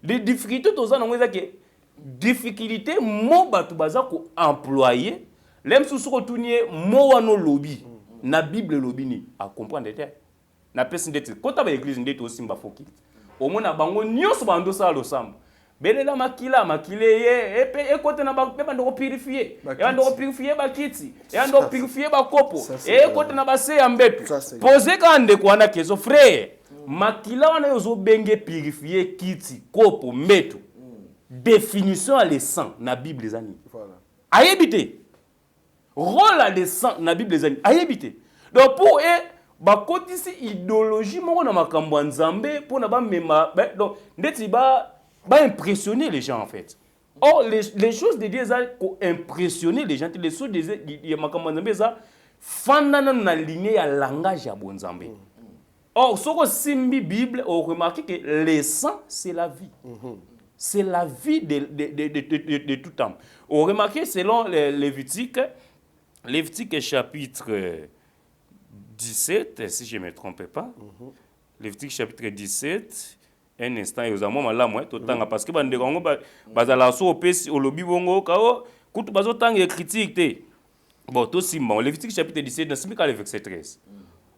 Les difficultés tozana ngweza ke difficulté mo batu baza ko employer lem susu ko tunie mo wano lobby na bible lobby ni a comprendre te na pesi ndete kota ba église ndete osimba foki omona bango nyonso bando sa lo samba belela makile ye e kota na ba bando purifier e bando purifier ba kiti e bando purifier ba kopo e kota na ba se ya mbetu poser ka ndeko wana kezo frère makila wana yozo benge purifier kiti kopo mbetu définition à les sang na Bible les amis. Voilà. Ayebité. Rôle à les sang na Bible les amis. Ayebité. Donc pour eux, ba kotisi idéologie moko na makambo nzambe pour na ba mema donc ndeti ba impressionner les gens en fait. Or les choses de Dieu ça pour impressionner les gens, les choses de makambo nzambe ça fandana na lignée ya langage ya bonzambe. Or soko simbi Bible on remarque que les sang c'est la vie. C'est la vie de tout temps. On remarque selon Lévitique chapitre 17, si je ne me trompe pas, Lévitique chapitre 17, un instant, il y a un moment là, parce que les gens ont lobby, Quand bazo tang critique te. Bon, tout Simon, Lévitique chapitre 17, dans le verset 13.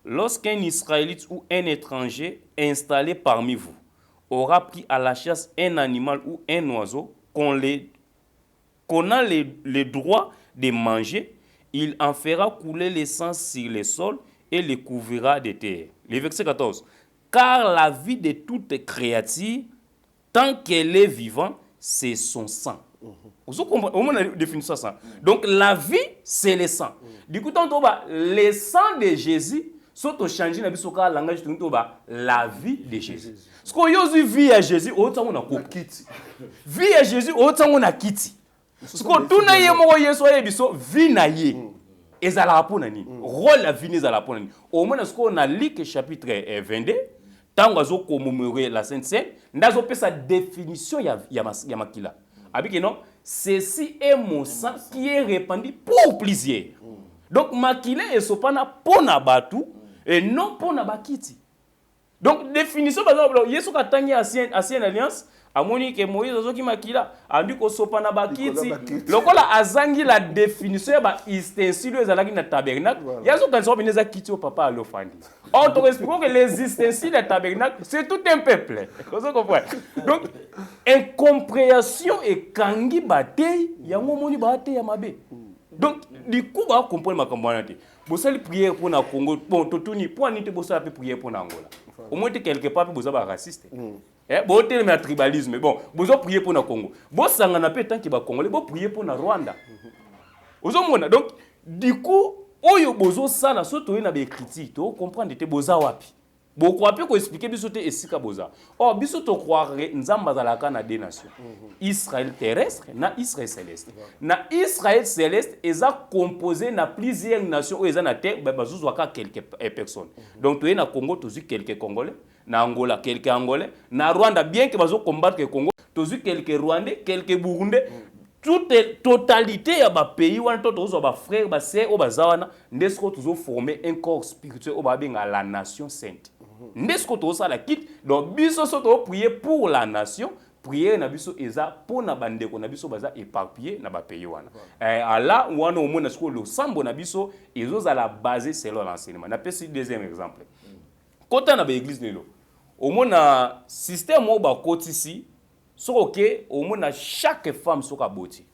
Lorsqu'un Israélite ou un étranger installé parmi vous aura pris à la chasse un animal ou un oiseau qu'on a les droits de manger, il en fera couler le sang sur le sol et le couvrira de terre. Le verset 14. Car la vie de toute créature, tant qu'elle est vivante, c'est son sang. Vous comprenez? On a défini ça. Donc la vie, c'est le sang. Du coup, le sang de Jésus, surtout changer le langage, la vie de Jésus. Ce qu'on a vie à Jésus, autant on a coupé. Vie à Jésus, autant on a quitté. Ce qu'on a vie na ye. Ezala pour nani. Rôle la vie ezala pour nani. Au moins ce qu'on a lu que chapitre 22, tant qu'on a commémoré la Sainte Seine, ndazo pe sa définition ya makila. Avec non, ceci est mon sang qui est répandu pour plaisir. Donc makila est sopana pour na batu et non pour na bakiti. Donc définition par exemple, Yesu katangi ancienne alliance, amoni que Moïse azoki makila, andi ko sopana bakiti. Lokola azangi la définition ba ustensile ezalaki na tabernacle. Yesu kanso bineza kiti au papa à l'offrande. On te explique que les ustensiles du tabernacle, c'est tout un peuple. Vous comprenez? Donc incompréhension et kangi batei, yango moni batei ya mabe. Donc du coup ba comprendre makambo na te. Bosali prière pour na Congo, bon totuni pour anite bosala pe prière pour na Angola. Au moins quelque part pe bosaba raciste. Bon tel mais tribalisme. Bon, bozo prier pour na Congo. Bo sanga na pe tant que ba Congolais, bo prier pour na Rwanda. Ozomona. Donc du coup oyo bozo sala soto na be critique to comprendre te boza wapi. Bo ko ape ko expliquer biso te esika boza. Or biso to croire nzamba zalaka na deux nations. Israël terrestre na Israël céleste. Na Israël céleste eza composé na plusieurs nations eza na terre bazuzu waka quelques personnes. Donc to na Congo tozu quelques Congolais, na Angola quelques Angolais, na Rwanda bien que bazo combattre que Congo, tozu quelques Rwandais, quelques Burundais. Toute totalité ya ba pays wana to tozo ba frères ba sœurs o bazawana ndesko tozo former un corps spirituel o ba benga la nation sainte. Ndesko tozo sala kit donc biso so to prier pour la nation, prier na biso eza pour na bandeko na biso baza éparpillé na ba pays wana. Ala wana o mona sko le sambo na biso ezo za la basé selon l'enseignement. Na pesi deuxième exemple. Kota na ba église lelo. O mona système o ba kotisi so ok, au moins chaque femme sur la beauté.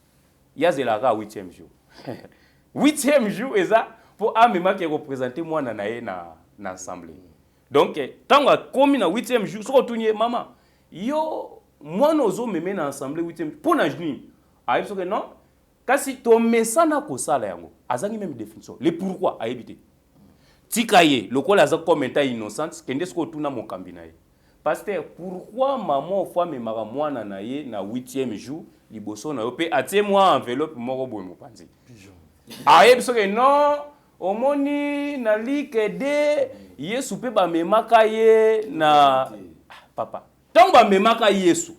Il y a la 8e jour. 8e jour, c'est ça pour Amema qui représente moi dans l'assemblée. Donc, tant que comme na 8e jour, so retourner maman, yo moi nozo me dans l'assemblée 8e pour na journée. Ah, il faut que non. Kasi to mesa na ko sala yango. Azangi même définition. Le pourquoi a éviter. Tikaye, le quoi la commentaire innocente, kende sko tuna mo kambinaye. Pasteur, pourquoi maman ou femme mara mwana na ye na 8e jour liboso na yo pe atie moi enveloppe moko boye mo panzi. Aye biso ke non, omoni na like de Yesu pe ba memaka ye na papa. Tant ba memaka Yesu.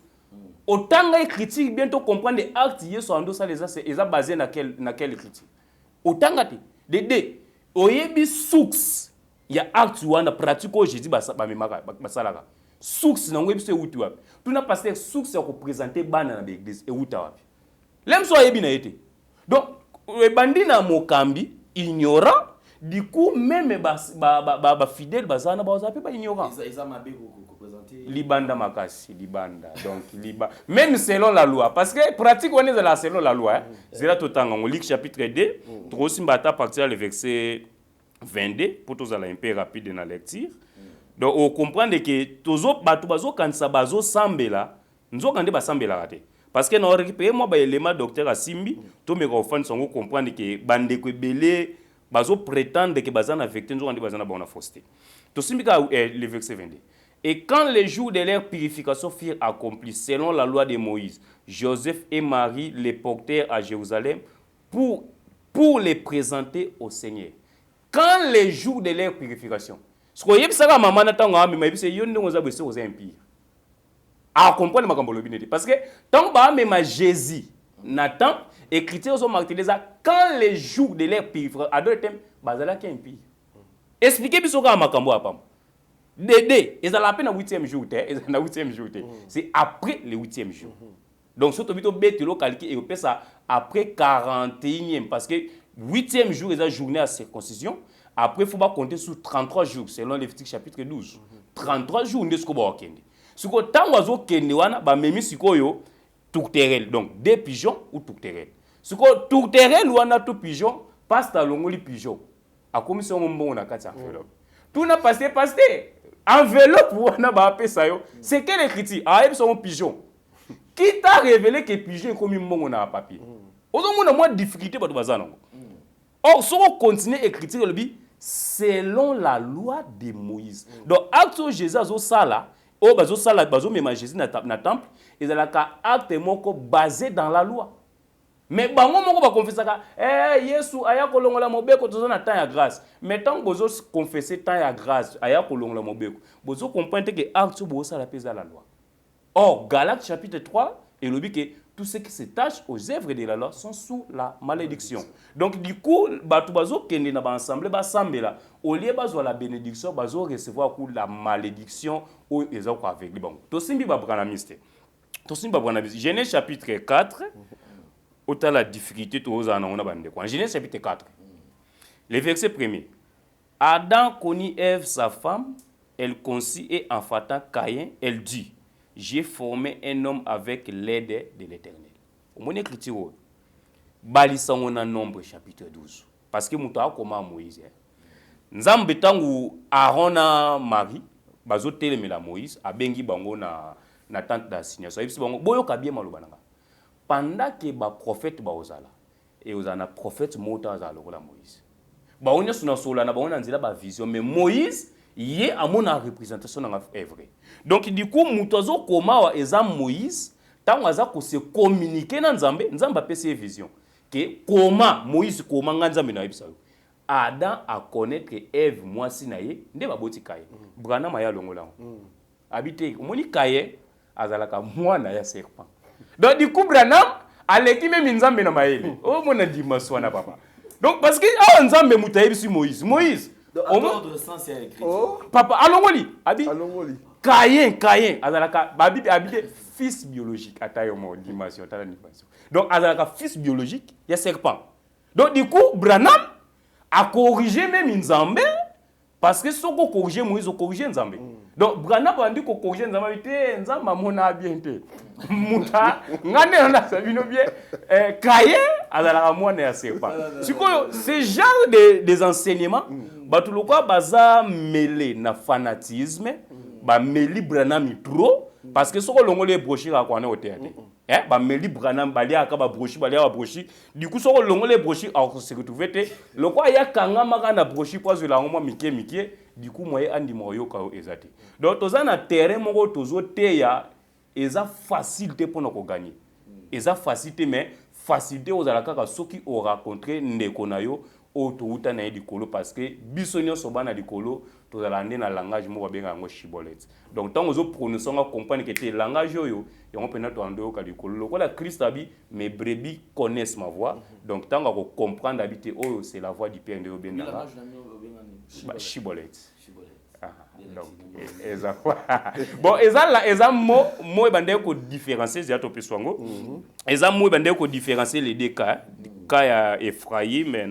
Autant les critiques bientôt comprendre les actes Yesu ando ça les est basé na quelle critique. Autant gati de oyebi source ya acte wana pratico Jésus ba memaka basalaka. Source na ngwebi se wuti wapi. Tuna pasteur source ya ko présenter bana na l'église e wuta wapi. Lem so yebi na été. Donc bandi na mokambi ignorant du coup même ba fidèle bazana ba zapi ba ignorant. Ils mabe ko présenter libanda makasi libanda. Donc même selon la loi parce que pratique on est de la selon la loi. C'est là tout temps on lit chapitre 2, trop simbata partir le verset 22 pour tous aller un peu rapide dans la lecture. Donc on comprend que tozo batu bazo kanisa bazo sambela nzo kande ba sambela raté parce que na récupérer moi ba élément docteur Asimbi to me ko fan songo comprendre que bande ko belé bazo prétendre que bazana affecté nzo kande bazana ba na fausseté to simbika le verset 22. Et quand les jours de leur purification furent accomplis selon la loi de Moïse, Joseph et Marie les portèrent à Jérusalem pour les présenter au Seigneur. Quand les jours de leur purification. Ce que vous savez, maman n'attend pas, mais c'est yon de nos abus aux impires. À comprendre ma cambolobinité. Parce que tant que même Jésus n'attend, et critères sont marqués quand les jours de leur purification, à deux thèmes, bazala qui est impire. Expliquez bien ce que ma cambo a pas. Dédé, ils ont la peine à 8e jour, c'est après le 8e jour. Donc, surtout, bête calqué et ça après 41e, parce que 8e jour, ils ont journée à circoncision. Après, il faut pas compter sur 33 jours, selon Lévitique chapitre 12. 33 jours, on est ce qu'on va kende. Ce que tant oiseau kende wana, ba memi sikoyo tourterelle. Donc, des pigeons ou tourterelle. Ce que tourterelle wana tout pigeon, passe à l'ongoli pigeon. A commission mon bon, on a 4 enveloppes. Tout n'a pas passé. Enveloppe wana ba apé ça yo. C'est quelle écriture? Ah, ils sont pigeon. Qui t'a révélé que pigeon est comme un bon on a papier? Aujourd'hui, on a moins de difficulté pour tout ça. Or, si on continue à écrire le bi, selon la loi de Moïse. Donc, acte où Jésus a ça là, au bazo ça là, bazo même Jésus na temple, ils ont un acte basé dans la loi. Mais bango moko ba confesser ka Yesu aya kolongola mobeko tozo na temps ya grâce. Mais tant bozo confesser temps ya grâce aya kolongola mobeko. Bozo comprendre que acte bo ça la pesa la loi. Or, Galates chapitre 3, il dit que tous ceux qui s'attachent aux œuvres de la loi sont sous la malédiction. Donc, du coup, au lieu de la bénédiction, ils vont recevoir la malédiction ou ils ont avec les bons. Genèse chapitre 4, autant la difficulté, Genèse chapitre 4, le verset 1er. Adam connut Ève, sa femme, elle conçut et enfantant Caïn, elle dit: j'ai formé un homme avec l'aide de l'Éternel. Au moins, écriture, balisson a nombre chapitre 12. Parce que mouta comment Moïse. Nzambe tangu Aaron na Marie, bazo teleme la Moïse, abengi bango na tente d'assignation. Et puis bango boyo kabie malobananga. Pendant que ba prophète ba ozala, et ozana prophète mota ozala la Moïse. Ba onya suna sola na ba onya nzila ba vision, mais Moïse yé a mon représentation dans vrai. Donc du coup mutozo koma wa eza Moïse tant waza ko se communiquer na Nzambe a pese vision que comment Moïse comment Nzambe na yebisa Adam a connaître Ève mwasi na ye nde baboti Kaye Brana maya longola habité omoni Kaye azalaka mwana ya serpent. Donc du coup Brana aleki même Nzambe na mayele o mona dimanche na papa. Donc parce que Nzambe mutayebi sur Moïse dans l'ordre sens c'est écrit. Oh, papa, allons-y. Allons-y. Caïn, azalaka habité fils biologique. Attends, dimension. Donc, azalaka fils biologique, il y a serpent. Donc, du coup, Branham a corrigé même Nzambe parce que si on corrige Moïse, on corrige Nzambe. Donc, Branham a dit qu'on corrige Nzambe, Nzambe mona bien te. Muta, ngane on a sabino bien. Caïn, azalaka mona ya serpent. Ce genre des enseignements, batulokwa baza mêlé na fanatisme, ba meli Branham trop parce que soko longo les brochures à quoi on est au théâtre. Ba meli Branham bali aka ba brochure. Du coup soko longo les brochures à se retrouver te. Lokwa ya kanga maka na brochure pour la ngoma mike. Du coup moye andi moyo ka ezate. Donc toza na terrain moko tozo te ya eza facilité pour nous gagner. Eza facilité mais facilité aux alaka soki au rencontrer ndeko na yo autouta na dikolo parce que bisonyo sobana dikolo to zalande na langage mo babenga ngo shibolette. Donc tant ozo prononcer on comprendre que te langage yo yango pena to ando ka dikolo lokola Christ abi mes brebis connaissent ma voix. Donc tant ko comprendre habiter oh c'est la voix du Père de Obena. Shibolette. Donc eza bon eza mo bande ko différencier ya to peswango. Eza mo bande ko différencier les deux cas ya Ephraïm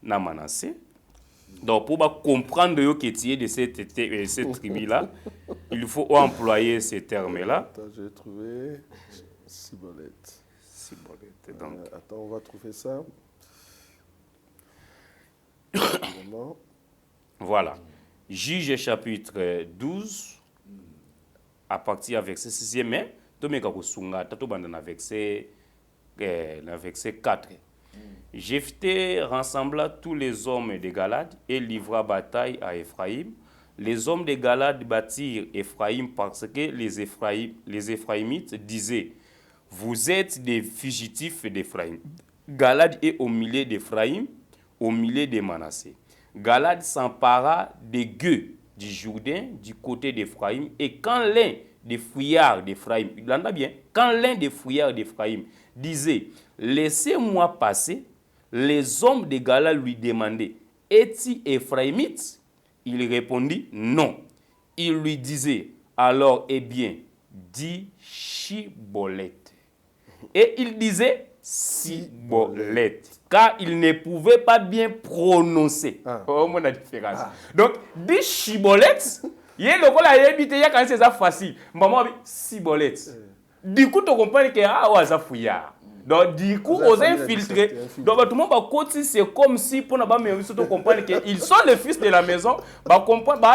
na Manassé. Donc pour comprendre yo que de cette tribu là, il faut employer ces termes là. Attends, j'ai trouvé Sibolette. Donc attends, on va trouver ça. Voilà. Juge chapitre 12 à partir du verset 6e mais tomeka ko sunga tato banda na verset 4. Jephthé rassembla tous les hommes de Galade et livra bataille à Ephraïm. Les hommes de Galade battirent Ephraïm parce que les Ephraïmites disaient: vous êtes des fugitifs d'Ephraïm. Galade est au milieu d'Ephraïm, au milieu de Manassé. Galade s'empara des gueux du Jourdain du côté d'Ephraïm et quand l'un des fouillards d'Ephraïm, quand l'un des fouillards d'Ephraïm disait: laissez-moi passer, les hommes de Galade lui demandaient: es-tu Ephraïmite? Il répondit: non. Il lui disait alors: eh bien, dis Shibolette. Et il disait cibolette, car il ne pouvait pas bien prononcer. Oh, mon différence. Donc, des chibolettes, il y a le cas là, il y a quand c'est ça facile. Maman dit cibolette. Du coup, tu comprends que ça fouillard. Donc, du coup, aux infiltrés. Donc, tout le monde va continuer, c'est comme si, pour ne pas comprendre qu'ils sont les fils de la maison, va comprendre,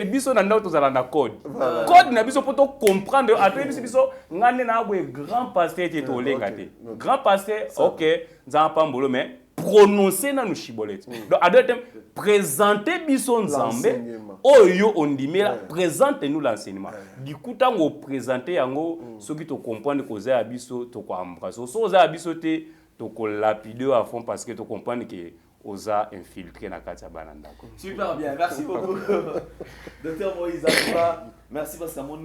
ils sont dans notre code. Code, n'a pas pour comprendre. Après, ils sont grand pasteur qui est au Lengate. Grand pasteur, ok, nous n'avons pas un mais prononcer dans nos chibolettes. Donc, à deux thèmes, présenter Bison Zambé, Oyo Ondimé, présentez-nous l'enseignement. Du coup, quand vous présentez, ceux qui te comprennent que vous avez Abisso, tu embrasser. Si vous avez Abisso, tu lapidé à fond parce que tu comprends que vous avez infiltré dans la Katia Bananda. Super bien, merci beaucoup. Docteur Moïse Akoura, merci parce que mon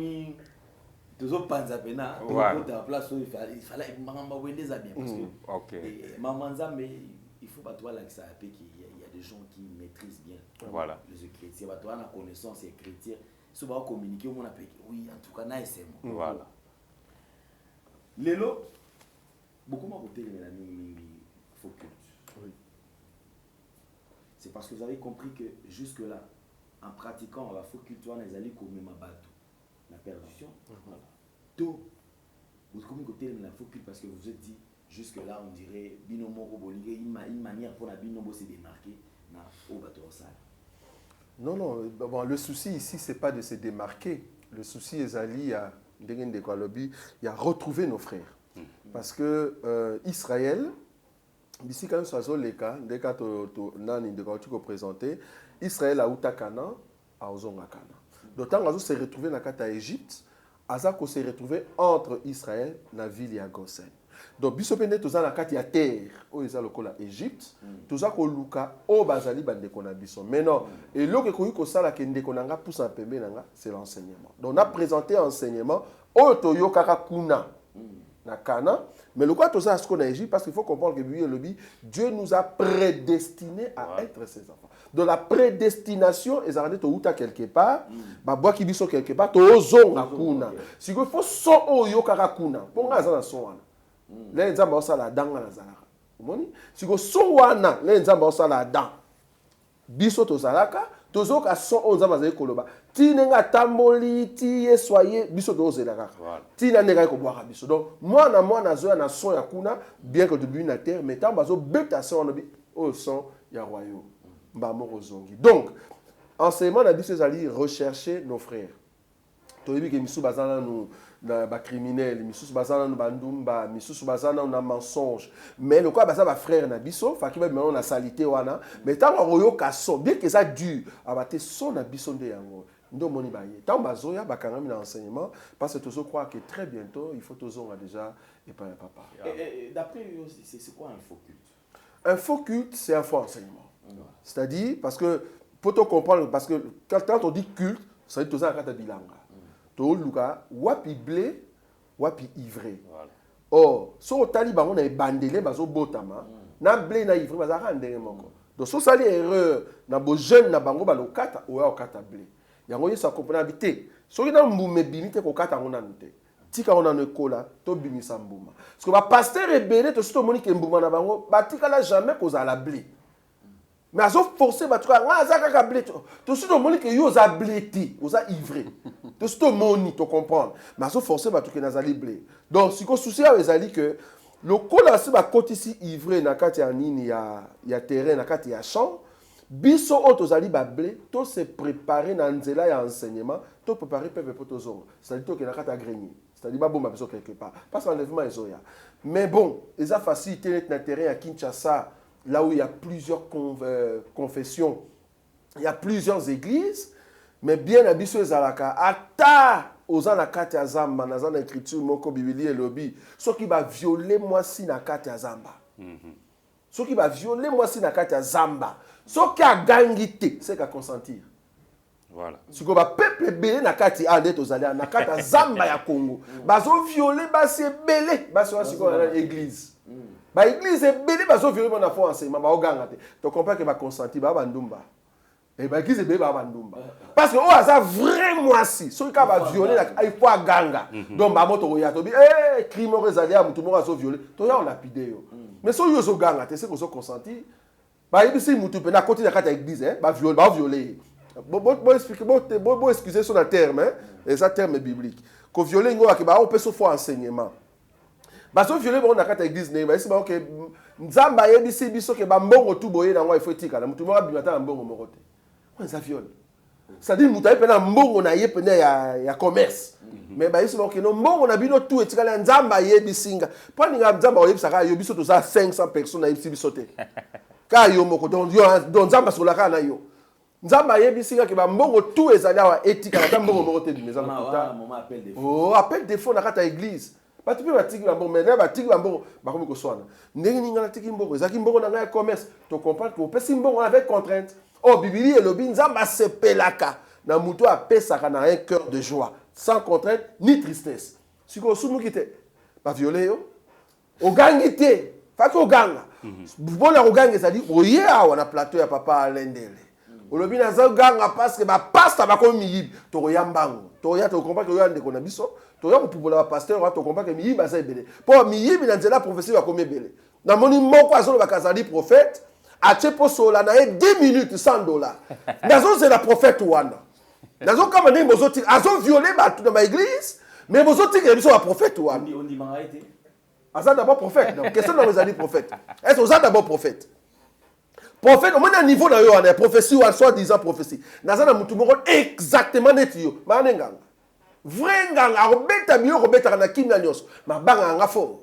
toujours panzapena place il fallait maman wende za bien parce que OK maman Nzambe il faut pas toi là que ça qu'il y a des gens qui maîtrisent bien les écritures bah toi la connaissance écriture si va communiquer on appelle oui en tout cas na c'est voilà lelo beaucoup m'a côté les amis focus oui c'est parce que vous avez compris que jusque là en pratiquant la focus toi les allez comme ma bateau la perdition. Voilà. Donc, vous communiquez la focus parce que vous vous êtes dit, jusque-là, on dirait, binomo une manière pour la binomo se démarquer au bateau sale. Non, non, bon, le souci ici, ce n'est pas de se démarquer. Le souci, il y a retrouver nos frères. Parce que Israël, d'ici quand nous sommes les cas, dès que tu as présenté, Israël a Outakana, a Ozongakana. D'autant qu'on s'est retrouvé dans la Égypte, Azako s'est retrouvé entre Israël et la ville de Gosen. Donc, bisopende tous la carte terre, où ils ont l'Égypte, tous ça ko luka au bazali bande kona biso. Mais non, et l'autre que ça la kende konanga pousse un peu c'est l'enseignement. Donc, on a présenté l'enseignement au toyo kaka kuna na Cana, mais le quoi tout ça ce qu'on a Égypte parce qu'il faut comprendre que Dieu nous a prédestinés à être ses enfants. Donc la prédestination ils arrêtent au outa quelque part, ba bois qui biso quelque part to zonga kuna. Si il faut so oyo kaka kuna, pour nga za so wana. Les nzamba osala danga na zalaka. Omoni? Si go so wana, les nzamba osala dang. Biso to zalaka, to zoka so o nzamba za koloba. Ti nenga tamboli ti soyez biso to zelaka. Ti na nenga ko boira biso. Donc moi na zo na son ya kuna, bien que début na terre, mais tamba zo beta so na bi au son ya royaume. Donc, enseignement n'a dit allez rechercher nos frères. Toyebi que misu bazana nous ba criminel, misu bazana nous bandumba, misu bazana nous mensonge. Mais le quoi bazana ba frère na biso, fa ki ba maintenant na salité wana, mais tant royo kaso, bien que ça dure, abate son na biso de yango. Ndo moni baye. Tant bazoya ba kangami na enseignement parce que toujours croire que très bientôt il faut toujours déjà et pas papa. D'après c'est quoi un faux culte? Un faux culte, c'est un faux enseignement. C'est-à-dire, parce que, pour te comprendre, parce que quand on dit culte, ça veut dire que tu as un bilanga. Tu as wapi blé, wapi ivré. Or, si on a dit on a bandélé, on a botama, na blé na ivré, on a rendu moko. Donc, si on a erreur, na bo jeune na bango ba lo kata, ou a kata blé. Yango yesa comprendre habité. Si on a mbume binite ko kata on a noté. Tika on a ne kola, to bimisa mbuma. Parce que ba pasteur rebelle, to sito moni ke mbuma na bango, ba tika la jamais ko za la blé. Mais à forcer, tu as blé. Tu sais, tu que yo za bléti, yo za ivré. Tu sais, tu comprends. Mais à forcer, tu as blé. Donc, si tu souci avec que le col si ba côté ici ivré na kati ya nini ya terrain na kati ya champ, biso o to zali ba blé, to se préparer na nzela ya enseignement, to préparer peuple pour to zongo. C'est-à-dire to que na kati ya grenier. C'est-à-dire ba bomba biso quelque part. Parce qu'enlèvement ezoya. Mais bon, les a facilité na terrain à Kinshasa. Là où il y a plusieurs confessions, il y a plusieurs églises, mais bien habitué Zalaka, ata ozana kati ya zamba, na zana écriture moko bibili elobi, ce qui va violer moi si na kati ya zamba. Ce qui va violer moi si na kati ya zamba. Ce qui a gangité, c'est qu'à consentir. Voilà. Si ko ba peuple belé na kati ande tozali na kati ya zamba ya Congo, bazo violer ba se belé, ba so siko na église. L'église est bénie parce que vous avez un enseignement. Tu comprends que va consentir, va bandumba. Et bien, qui c'est bébé Bandumba? Parce que, oh, ça vraiment si. Celui qui va violer, il faut à ganga. Donc, bah, moi, tu as dit, eh, crime résalé, tout le monde a violé. Tu as lapidé. Mais si tu as ganga, tu sais qu'on s'est consenti. Bah, il y a des gens qui ont continué à faire l'église, bah, violer. Bon, excusez sur le terme, et ça terme biblique. Que violer, on peut se faire enseignement. Bah, si violer, on a fait l'église, c'est bon, que Nzamba yebisi biso ke ba mbongo tu boye na ngwa ifotika na mutu mo abimata na mbongo morote. On ça viole. Ça dit mutu ayi pena mbongo na ye pena ya commerce. Mais ba yiso ke no mbongo na bino tu etikala Nzamba yebisinga. Pa ninga Nzamba oyebisaka yo biso to za 500 personnes na yebisi biso te. Ka yo moko don Nzamba sur la kana yo. Nzamba yebisinga ke ba mbongo tu ezali wa etika na mbongo morote bimeza na kota. Oh, appel des fonds na kata église. Bah tu peux battre un mais là battre un bon bah comme que soit n'engi n'inga na tiki mbongo ezaki mbongo na ngai commerce tu comprends que opesi mbongo avec contrainte oh bibili et lobi nzamba se pelaka na muto a pesaka na un cœur de joie sans contrainte ni tristesse siko sumu kite ba violer yo ogangité fa ko ganga bona oganga ça dit oye awa na plateau ya papa Alendele olobi na za ganga parce que ba pasta ba ko miyibi to yambango to ya to comprends que yo ande ko na biso to ya ko pubola ba pasteur to comprends que miyibi ba za ebele po miyibi na nzela prophétie ba ko mebele na moni moko azolo ba kazali prophète a chepo sola na 10 minutes $100 nazo c'est la prophète wana nazo kama ne bozo ti azo violer ba tout dans ma église mais bozo ti que biso ba prophète wana on dit mangaité asa d'abord prophète donc question dans les années prophète est-ce que d'abord prophète prophète au moins un niveau na yo na prophétie ou soit disant prophétie nazana mutu moko exactement net yo manenga vrai nganga robeta bio robeta na kinga nyos mabanga nga fo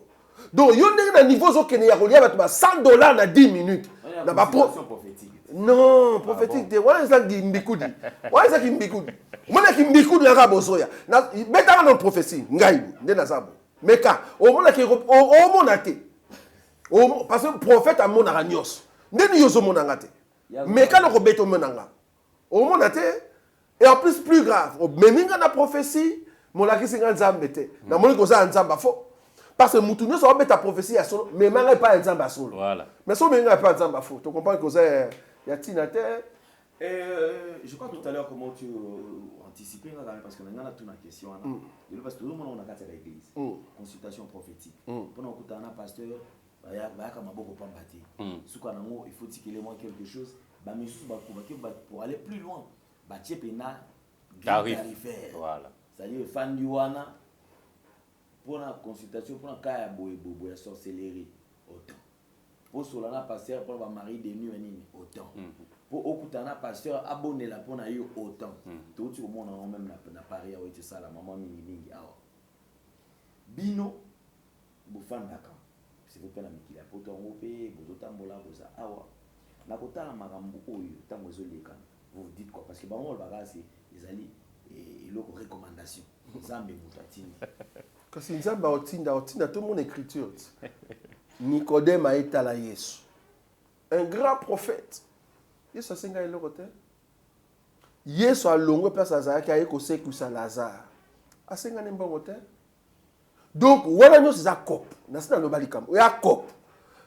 donc yo ndenge na niveau zo kene ya kolia batu ba $100 na 10 minutes na ba prophétique non prophétique de wala za gimbikudi wala za gimbikudi mona gimbikudi na bozoya na beta na prophétie ngai nde na zabo meka o mona ke o mona te o parce que prophète a mona nyos ndeni yozo monanga te mais quand on beto monanga au monate et en plus grave meminga na prophétie molaki singa nzambe te na moni ko za nzamba fo parce que mutu nyo so beta prophétie ya solo mais manga pas nzamba solo voilà mais so menga pas nzamba fo tu comprends que ça ya tina te je crois tout à l'heure comment tu anticipé parce que maintenant toute ma question parce que tout le monde on a quatre église consultation prophétique pendant que tu as un pasteur il faut tirer moi quelque chose pour aller plus loin tarifaire voilà c'est-à-dire fan du wana pour la consultation pour la cas bobo la sorcellerie autant pour solana pasteur pour mari de nuit autant pour okutana pasteur abonné la pour na yo autant tout au monde même na Paris a été ça la maman mingi awa bino bufan d'accord c'est vous pena mikila poto ngope bozotambola boza awa na kotala makambo oyo tango ezoleka vous dites quoi parce que bango bagasi ezali eloko recommandation nzambe mutatini kasi nzambe otinda tout mon écriture Nicodème a été la Yesu un grand prophète Yesu asenga eloko te Yesu alongo place azalaki aye kosekusa Lazare asenga ne mbongo te donc wala nyo c'est cop na sina no balikam o ya cop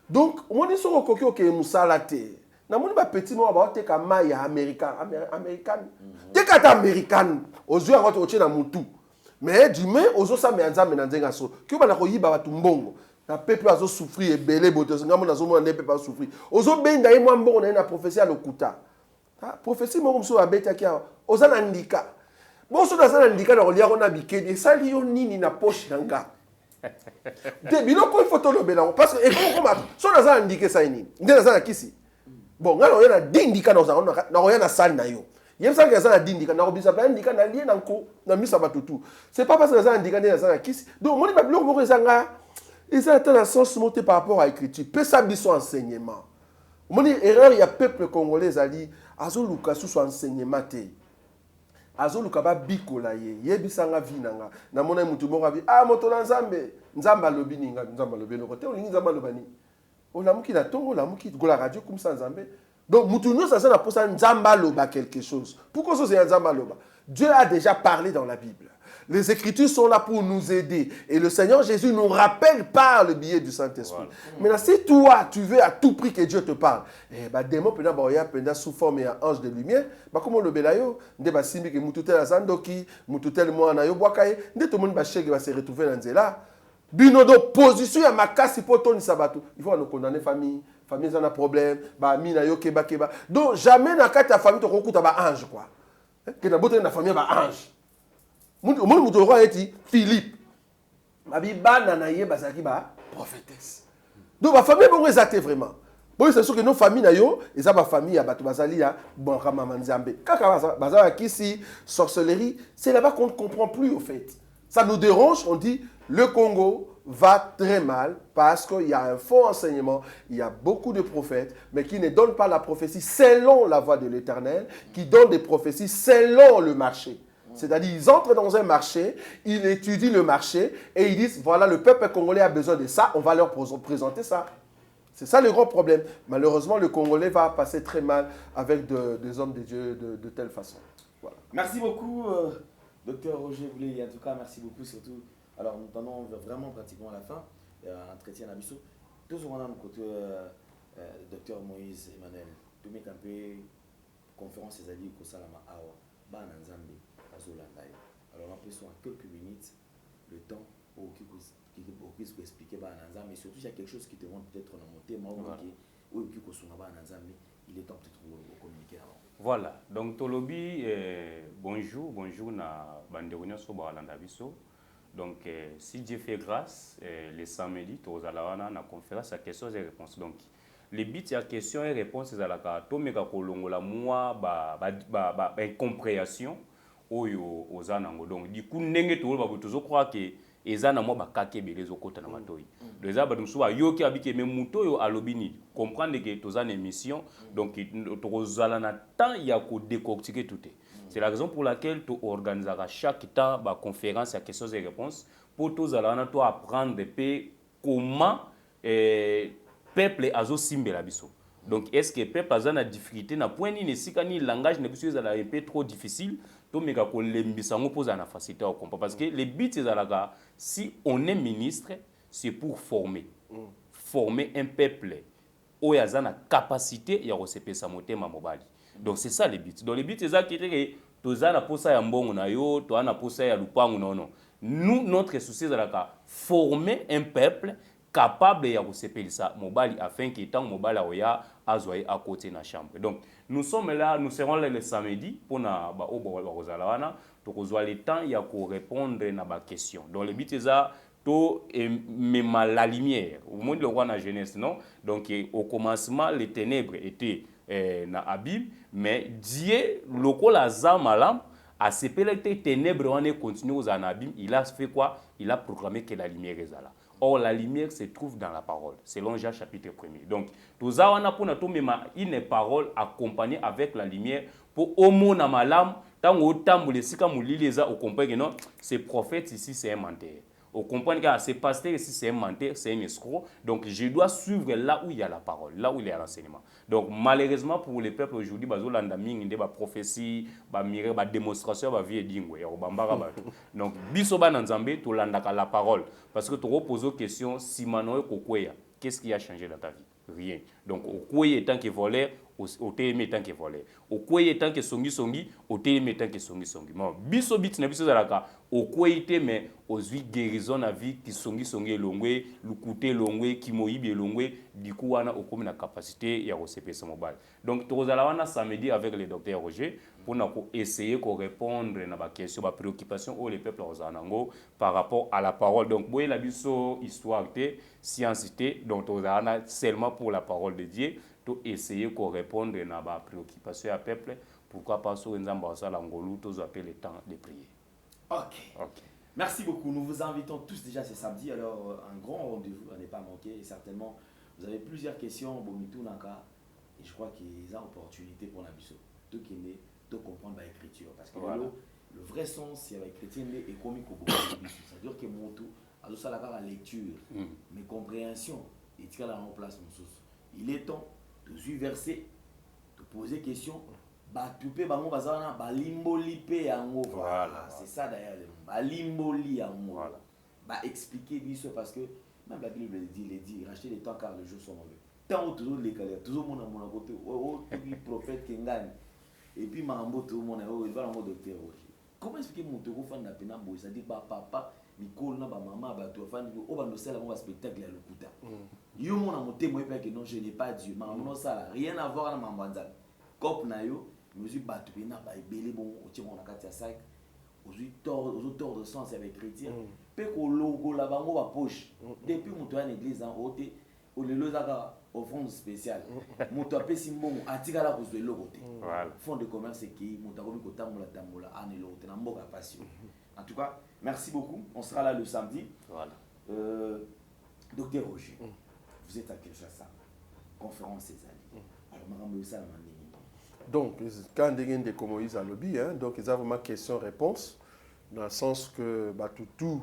donc moni so koki oke musala te na moni ba petit mo ba te ka mai ya américain te ka ta américain ozu ya ngoto oche na mutu mais du mais ozo sa me nzambe na nzenga so ki ba na ko yiba batu mbongo na peuple azo souffrir ebele boto ngamo na zo mo na peuple azo souffrir ozo benda ye mwa mbongo na prophétie ya lokuta prophétie mo mso abeta kia oza na ndika bo so na za na ndika na kolia ko na bikedi sali yo nini na poche nanga de biloko il faut to lobela parce que ekoma so na za ndike sa nini nde na za na kisi bon ngalo yana dindika na za na ko yana sali na yo yemsa ka za na dindika na ko bisa ba ndika na lie na nko na misa batutu c'est pas parce que za ndika nde na za na kisi donc moni ba biloko moko ezanga ils ont un sens monté par rapport à l'écriture peut ça biso enseignement moni erreur ya peuple congolais ali azoluka sous enseignement te azoluka ba bikola ye yebisanga vinanga na mona mutu moko abi moto na nzambe alobi ninga nzambe alobi loko te olingi nzambe alobani olamuki na tongo olamuki gola radio comme ça nzambe Donc, Moutounio, ça n'a pas Nzambaloba quelque chose. Pourquoi ça c'est Nzambaloba? Dieu a déjà parlé dans la Bible. Les Écritures sont là pour nous aider. Et le Seigneur Jésus nous rappelle par le biais du Saint-Esprit. Voilà. Maintenant, si toi, tu veux à tout prix que Dieu te parle, démon peut sous forme d'un ange de lumière, comment le belayo, ndeba simbi que mututel azandoki, mututel mo anayo boakaye, ndé tout le monde va se retrouver dans là. Binodo position ya makasi potoni sabato. Il faut nous condamner famille en a problème, ba mina yo keba keba. Donc jamais dans ta famille to kokuta ba ange quoi. Que na bote na famille ba ange. Au monde muto roi eti Philippe. Mabi bana na ye bazaki ba prophétesse. Donc ba famille bongo exacté vraiment. Bon c'est sûr que nos familles na yo eza ba famille ya bato bazali ya bon kama manzambe. Kaka bazala kisi sorcellerie, c'est là-bas qu'on ne comprend plus au fait. Ça nous dérange, on dit le Congo va très mal parce qu'il y a un faux enseignement, il y a beaucoup de prophètes, mais qui ne donnent pas la prophétie selon la voie de l'Éternel, qui donnent des prophéties selon le marché. C'est-à-dire, ils entrent dans un marché, ils étudient le marché et ils disent, voilà, le peuple congolais a besoin de ça, on va leur présenter ça. C'est ça le grand problème. Malheureusement, le Congolais va passer très mal avec des hommes de Dieu de telle façon. Voilà. Merci beaucoup, Docteur Roger Boulay. En tout cas, merci beaucoup surtout. Alors, nous tenons vraiment pratiquement à la fin, entretien à Bissot. Tous on a mon côté Docteur Moïse Emmanuel. Tout le monde a conférence des alliés au Salama Awa, Bananzambi, Azolandaï. Alors, on peut en quelques minutes le temps pour qu'il puisse expliquer Bananzambi. Mais surtout, il y a quelque chose qui te montre peut-être dans mon thème, ou il est temps peut-être de communiquer avant. Voilà, donc Tolobi, bonjour na Banderounia Sobaralanda Bisso. Donc, si Dieu fait grâce, les samedis, tu as la conférence à questions et réponses. Donc, les bits à questions et réponses, c'est la carte. Tu as la moi, incompréhension aux anango. Donc, du coup, tu crois que les anango bakake les okota na matoi. Les abadum soa yoki abike mais muto yo alobini comprendre que tu as une émission. Donc, tu as na temps il y a ko décortiquer tout. C'est la raison pour laquelle tu organiseras chaque temps une conférence à questions et réponses pour tous apprendre comment le peuple a simbe la biso. Donc est-ce que le peuple a une difficulté na point ni si le langage ne peut un peu trop difficile to meka ko lembisango pose na facilité à comprendre parce que le but c'est si on est ministre c'est pour former un peuple où il y a une capacité ya receper sa motema mobali. Donc c'est ça le but. Donc le but c'est ça qui est que tozana posa ya mbongo na yo, toana posa ya lupango non. Nous notre souci c'est là former un peuple capable de recevoir ça mobali afin que tant mobali oya azoye à côté na chambre. Donc nous sommes là, nous serons là le samedi pour na ba ozalawana, to kozwa le temps ya ko répondre na ba question. Donc le but c'est ça to même la lumière. Au monde le roi na jeunesse non. Donc au commencement les ténèbres étaient na abîme mais Dieu lokola azamalam a sepelé les ténèbres on est continué aux abîme il a fait quoi il a proclamé que la lumière est là. Or la lumière se trouve dans la parole selon Jean chapitre 1er. Donc tout ça on a pour nous même une parole accompagnée avec la lumière pour au monde na malam tant autant les sika mulileza au comprendre que non ce prophète ici c'est un menteur. On comprend que ce pasteur ici c'est un menteur, c'est un escroc. Donc je dois suivre là où il y a la parole, là où il y a l'enseignement. Donc malheureusement pour les peuples aujourd'hui, bazolanda mingi nde ba prophétie, ba miracle, ba démonstration, ba vie dingwe, ya obambara ba. Donc biso ba nzambe to landaka la parole parce que tu reposes question si manoe kokweya, qu'est-ce qui a changé dans ta vie? Rien. Donc au kweya tant que voleur, au témé tant que voleur. Au kweya tant que songi, au témé tant que songi. Bon, biso bit na biso zalaka au kweya mais aux huit guérison na vie qui songi longwe, lukute longwe, qui moyibi longwe, du coup on a au la capacité ya recevoir ce mobile. Donc tu wana samedi avec le docteur Roger pour essayer de répondre à ma question, ma préoccupation où les peuples ont par rapport à la parole. Donc boye la biso histoire science donc tu seulement pour la parole de Dieu, to essayer de répondre à ma préoccupation à peuple. Pourquoi pas sur une ambassade angolou, tous appellent le temps de prier. Ok. Merci beaucoup. Nous vous invitons tous déjà ce samedi. Alors, un grand rendez-vous à ne pas manquer. Et certainement, vous avez plusieurs questions. Et je crois qu'il y a une opportunité pour la biso. Tout qui est de comprendre l'écriture. Parce que voilà. Le vrai sens, c'est l'écriture et comique au c'est-à-dire que mon tout, alors ça la lecture, mais compréhension, et tu as la place. Il est temps de suivre verset te poser question, batupe bango bazana balimboli pe yango. Voilà, c'est ça d'ailleurs le mot. Balimboli yango. Voilà. Bah expliquer biso parce que même la Bible le dit, racheter les temps car les jours sont mauvais. Tant toujours les galères, toujours mon côté, prophète Kengan. Et puis Mambo tout le monde il va en mode docteur. Comment expliquer mon tour fan na pena boy, ça dit papa Nicole na ba maman ba to fan o ba no sala mon spectacle ya lokuta. Yo mon amoté moi que non je n'ai pas Dieu, maman non ça rien à voir na mambanza. Cop na yo, me suis battu na ba ebele bon o ti mon akati ya sac. Aux auteurs de sens avec chrétien. Pe ko logo la bango ba poche. Depuis mon tour en église en haute au le zaka offrande spéciale. Mon tour pe simbongo atika la cause de logo te. Voilà. Fond de commerce qui mon tour ko tambola en logo na mboka passion. En tout cas, merci beaucoup. On sera là le samedi. Voilà. Docteur Roger, vous êtes à Kinshasa. Conférence César. Alors, Marambo ça la donc, quand il y a des Moïse à lobby, donc ils ont vraiment question-réponse, dans le sens que tout,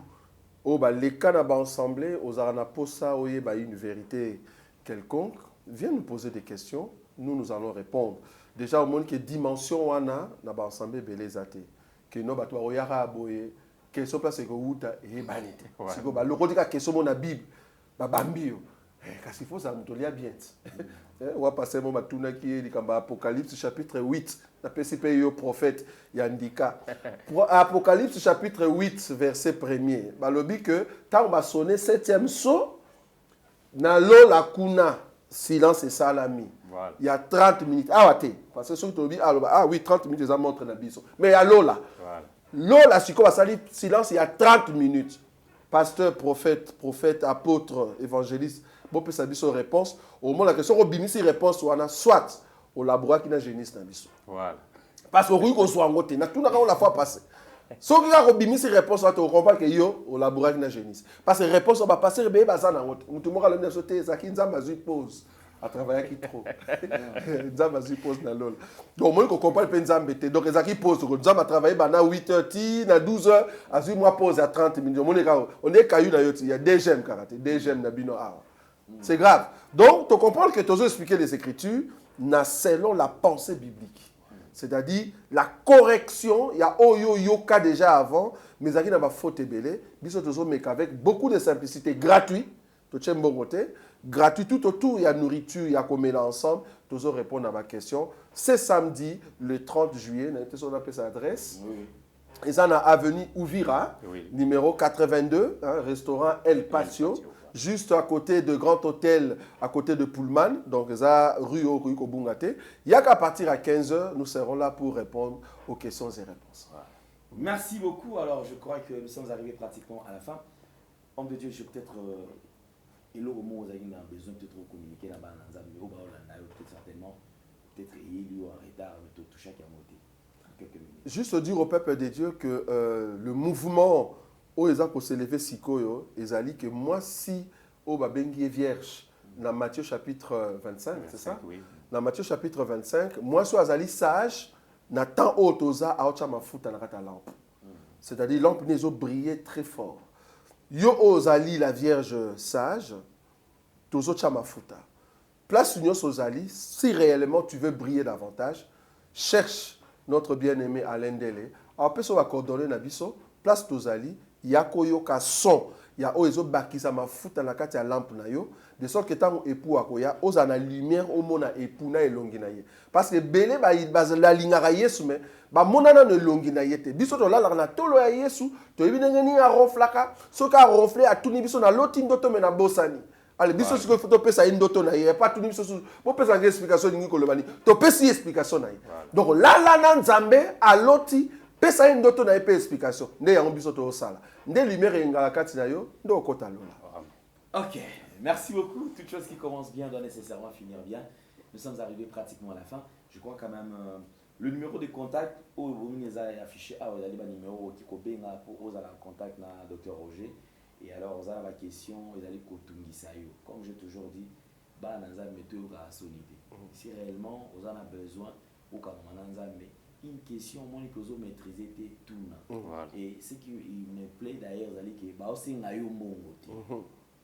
les cas ensemble, aux Aranaposa, une vérité quelconque, viennent nous poser des questions, nous allons répondre. Déjà, au monde qui est dimension, on a ensemble belezate, que nous avons yara boye, question place que outa et banité. C'est que le côté question mon Bible, babambio, kasi faut ça mutolia bien. On va passer mon matuna qui est dans Apocalypse chapitre 8. La PCP yo prophète Yandika. Pour Apocalypse chapitre 8 verset 1er. Bah le dit que tant va sonner 7e saut na lo la kuna silence et salami. Voilà. Il y a 30 minutes. Ah ouais, parce que sur dit ah oui 30 minutes ça montre na biso. Mais il y a lo là. Voilà. Lo là si quoi ça dit silence il y a 30 minutes. Pasteur, prophète, apôtre, évangéliste, bon peut ça biso réponse. Au moment la question obimisi réponse on a soit au laboratoire qui n'a génisse na biso. Voilà. Parce que oui qu'on soit en côté, na tout na la fois passé. Si on a obimisi réponse on comprend que yo au laboratoire qui n'a génisse. Parce que réponse on va passer be baza na côté. Mutu mo ka le sauter ça qui nzamba zui pause. À travailler qui trop. Nzamba zui pause na lol. Donc moi qu'on comprend pe nzamba té. Donc ça qui pause que nzamba travailler ba na 8h na 12h, azui moi pause à 30 minutes. On est caillou na yo il y a des gemmes karaté, des gemmes na bino ah. C'est grave. Donc, tu comprends que tu as expliqué les Écritures selon la pensée biblique. C'est-à-dire la correction, il y a Yoka déjà avant, mais il y a une faute belé, mais avec beaucoup de simplicité, gratuit, gratuit tout autour, il y a nourriture, il y a comme là ensemble, tu as répondre à ma question. C'est samedi, le 30 juillet, on appelle sa adresse. Oui. Ils en a avenue Ouvira, oui. Numéro 82, restaurant El Patio. Juste à côté de Grand Hôtel, à côté de Pullman, donc ça, rue Kobungate. Il y a qu'à partir à 15h, nous serons là pour répondre aux questions et réponses. Voilà. Merci beaucoup. Alors, je crois que nous sommes arrivés pratiquement à la fin. Homme de Dieu, je vais peut-être, il au moment où vous avez besoin peut-être de communiquer là-bas, peut-être certainement, peut-être il y a un retard, tout chacun a monté. Quelques minutes. Juste dire au peuple de Dieu que le mouvement où ils ont s'élevé sikoyo, ils ont dit que moi si au babengi est vierge dans Matthieu chapitre 25, c'est ça? Oui. Dans Matthieu chapitre 25, moi si azali sage, na temps otoza aocha mafuta na kata lampe. C'est-à-dire lampe nezo briller très fort. Yo ozali la vierge sage, tozo cha mafuta. Place union sozali, si réellement tu veux briller davantage, cherche notre bien-aimé Alain Dele. Après ça va coordonner na biso, place tozali. Yako yoka son ya oezo bakisa mafuta na kati ya lampe na yo de sorte que tant époux akoya oza na lumière o mona époux na elongi na ye parce que belé ba la lingara yesu mais ba monana no elongi na ye te biso to la na tolo ya yesu to yebi ndenge a ronflaka soka ronfler atuni biso na loti ndoto me na bosani ale biso siko to pesa ndoto na ye pas tuni biso bo pesa nge explication ningi ko lobani to pesi explication na ye donc la na nzambe aloti pesa une ndoto na épée explication nde yango biso to sala nde lumière engala kati na yo ndo okota lola. OK, merci beaucoup. Toute chose qui commence bien doit nécessairement finir bien. Nous sommes arrivés pratiquement à la fin. Je crois quand même le numéro de contact où vous avez affiché vous avez le numéro qui kobenga pour vous avez contact na Dr Roger et alors vous avez la question vous allez kotungisa yo comme j'ai toujours dit ba nanza météo ga solide. Si réellement vous en avez besoin ou comme nanzambe une question moi que vous maîtriser tout voilà. Et ce qui me plaît d'ailleurs c'est que ba aussi ngayo mbongo ti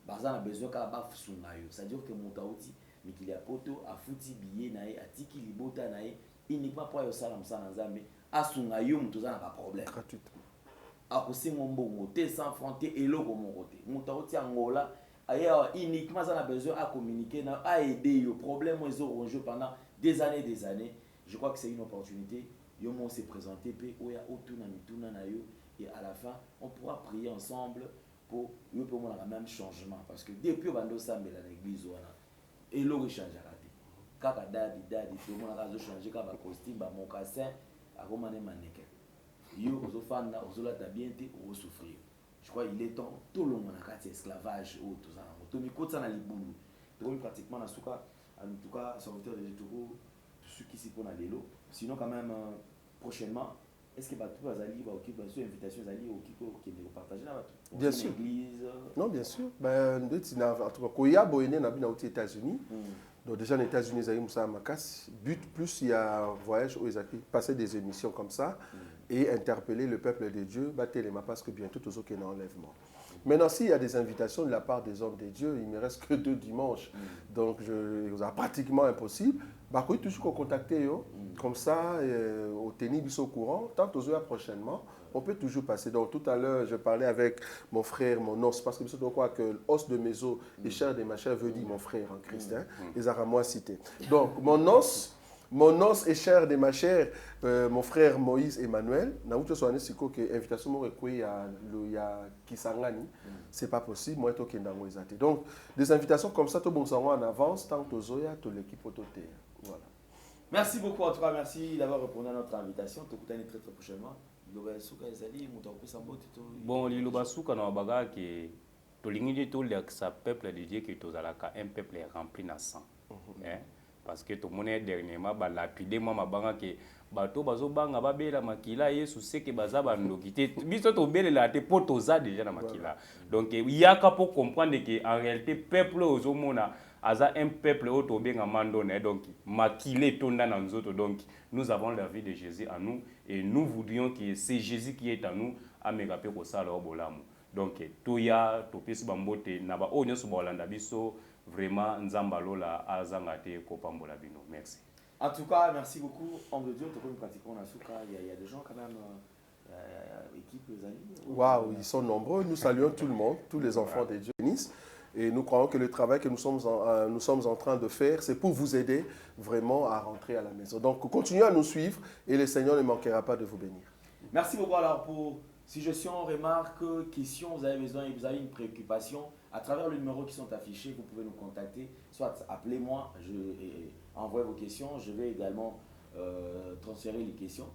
ba za na besoin ka ba fusunga yo c'est à dire que mon tauti mikili ya poto afuti billet na ye atiki libota na ye uniquement pour yo sala msana nzambe asunga yo mutu za na ba problème gratuitement akosengo mbongo te sans franc te eloko moko te mutu oti angola aya uniquement ça a besoin à communiquer à aider yo problème ils ont rongé pendant des années. Je crois que c'est une opportunité yo mon se présenter pe oya otuna mituna na yo et à la fin on pourra prier ensemble pour yo pour moi le même changement parce que depuis bando sambe la l'église wana et l'eau change à rater kaka dadi tout le monde a changer kaka costume ba mocassin a romane mannequin yo ozofanda ozolata bien te ou souffrir. Je crois qu'il est temps tout le monde a un esclavage ou tout ça to mi kota na libulu to pratiquement na suka en tout cas serviteur de Togo ceux qui s'y pour na lelo sinon quand même prochainement est-ce que tout va aller va occuper sur invitation aller qui de partager là bien sûr l'église non bien sûr ben en tout cas koya boyene na bina aux États-Unis donc déjà les États-Unis ça musa makas but plus il y a voyage aux États-Unis passer des émissions comme ça et interpeller le peuple de Dieu battre les mains parce que bientôt tous aucun enlèvement. Maintenant, s'il y a des invitations de la part des hommes de Dieu, il ne me reste que 2 dimanches. Donc, c'est pratiquement impossible. Bah, oui, toujours contacter comme ça, au tennis, au courant. Tant aux heures prochainement, on peut toujours passer. Donc, tout à l'heure, je parlais avec mon frère, mon os, parce que je crois que l'os de mes os et chair de ma chair veut dire mon frère en Christ. Ils ont moi cité. Donc, mon os et chair de ma chair, mon frère Moïse Emmanuel, invitation c'est pas possible, moi je donc des invitations comme ça, tout bon en avance, tant que Zoya, toute l'équipe autoté. Voilà. Merci beaucoup en tout cas, merci d'avoir répondu à notre invitation. Tout très très prochainement. Bon, l'Ilobasuka na baga que tolingi to l'exa peuple de Dieu que tozalaka un peuple rempli na sang. Parce que tout le monde dernièrement ba lapidé moi mabanga que bato bazo banga babela makila Yesu c'est que baza bandokité biso to belela te potoza déjà na makila. Donc il y a qu'à pour comprendre que en réalité peuple ozomona aza un peuple auto benga mandone donc makilé tonda na nzoto donc nous avons la vie de Jésus en nous et nous voudrions que c'est Jésus qui est en nous à megape ko sala obolamu. Donc toya to pesi bambote na ba onyo so bolanda biso vraiment nzambalola azangate kopambola bino. Merci. En tout cas, merci beaucoup. En de Dieu, pratiquement il y a des gens quand même équipe les amis. Waouh, ils sont nombreux. Nous saluons tout le monde, tous les enfants de Dieu. Et nous croyons que le travail que nous sommes en train de faire, c'est pour vous aider vraiment à rentrer à la maison. Donc, continuez à nous suivre et le Seigneur ne manquera pas de vous bénir. Merci beaucoup. Alors, pour suggestions, remarques, questions, vous avez besoin et vous avez une préoccupation, à travers le numéro qui sont affichés, vous pouvez nous contacter. Soit appelez-moi, je envoie vos questions. Je vais également transférer les questions.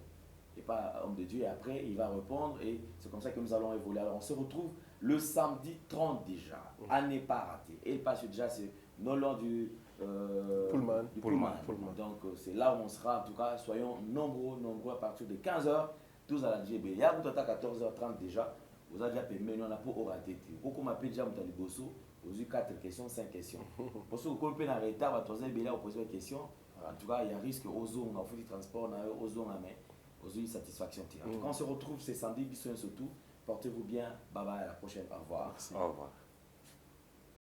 Et pas homme de Dieu. Et après, il va répondre. Et c'est comme ça que nous allons évoluer. Alors, on se retrouve le samedi 30 déjà. À ne pas rater. Et parce que déjà, c'est non loin du Pullman. Donc, c'est là où on sera. En tout cas, soyons nombreux à partir de 15h. Tous à la GB. Il y a à 14h30 déjà. Vous avez déjà payé, on a pour orater. Beaucoup m'appellent déjà Moutali Bosso. Vous avez 4 questions, 5 questions. Pour ceux qui ont un retard, vous avez posé des questions. En tout cas, il y a un risque aux zones, au transport, aux zones à main. Aux une satisfaction. En tout cas, on se retrouve ce samedi, bisous surtout. Portez-vous bien. Bye bye, à la prochaine. Au revoir. Au revoir.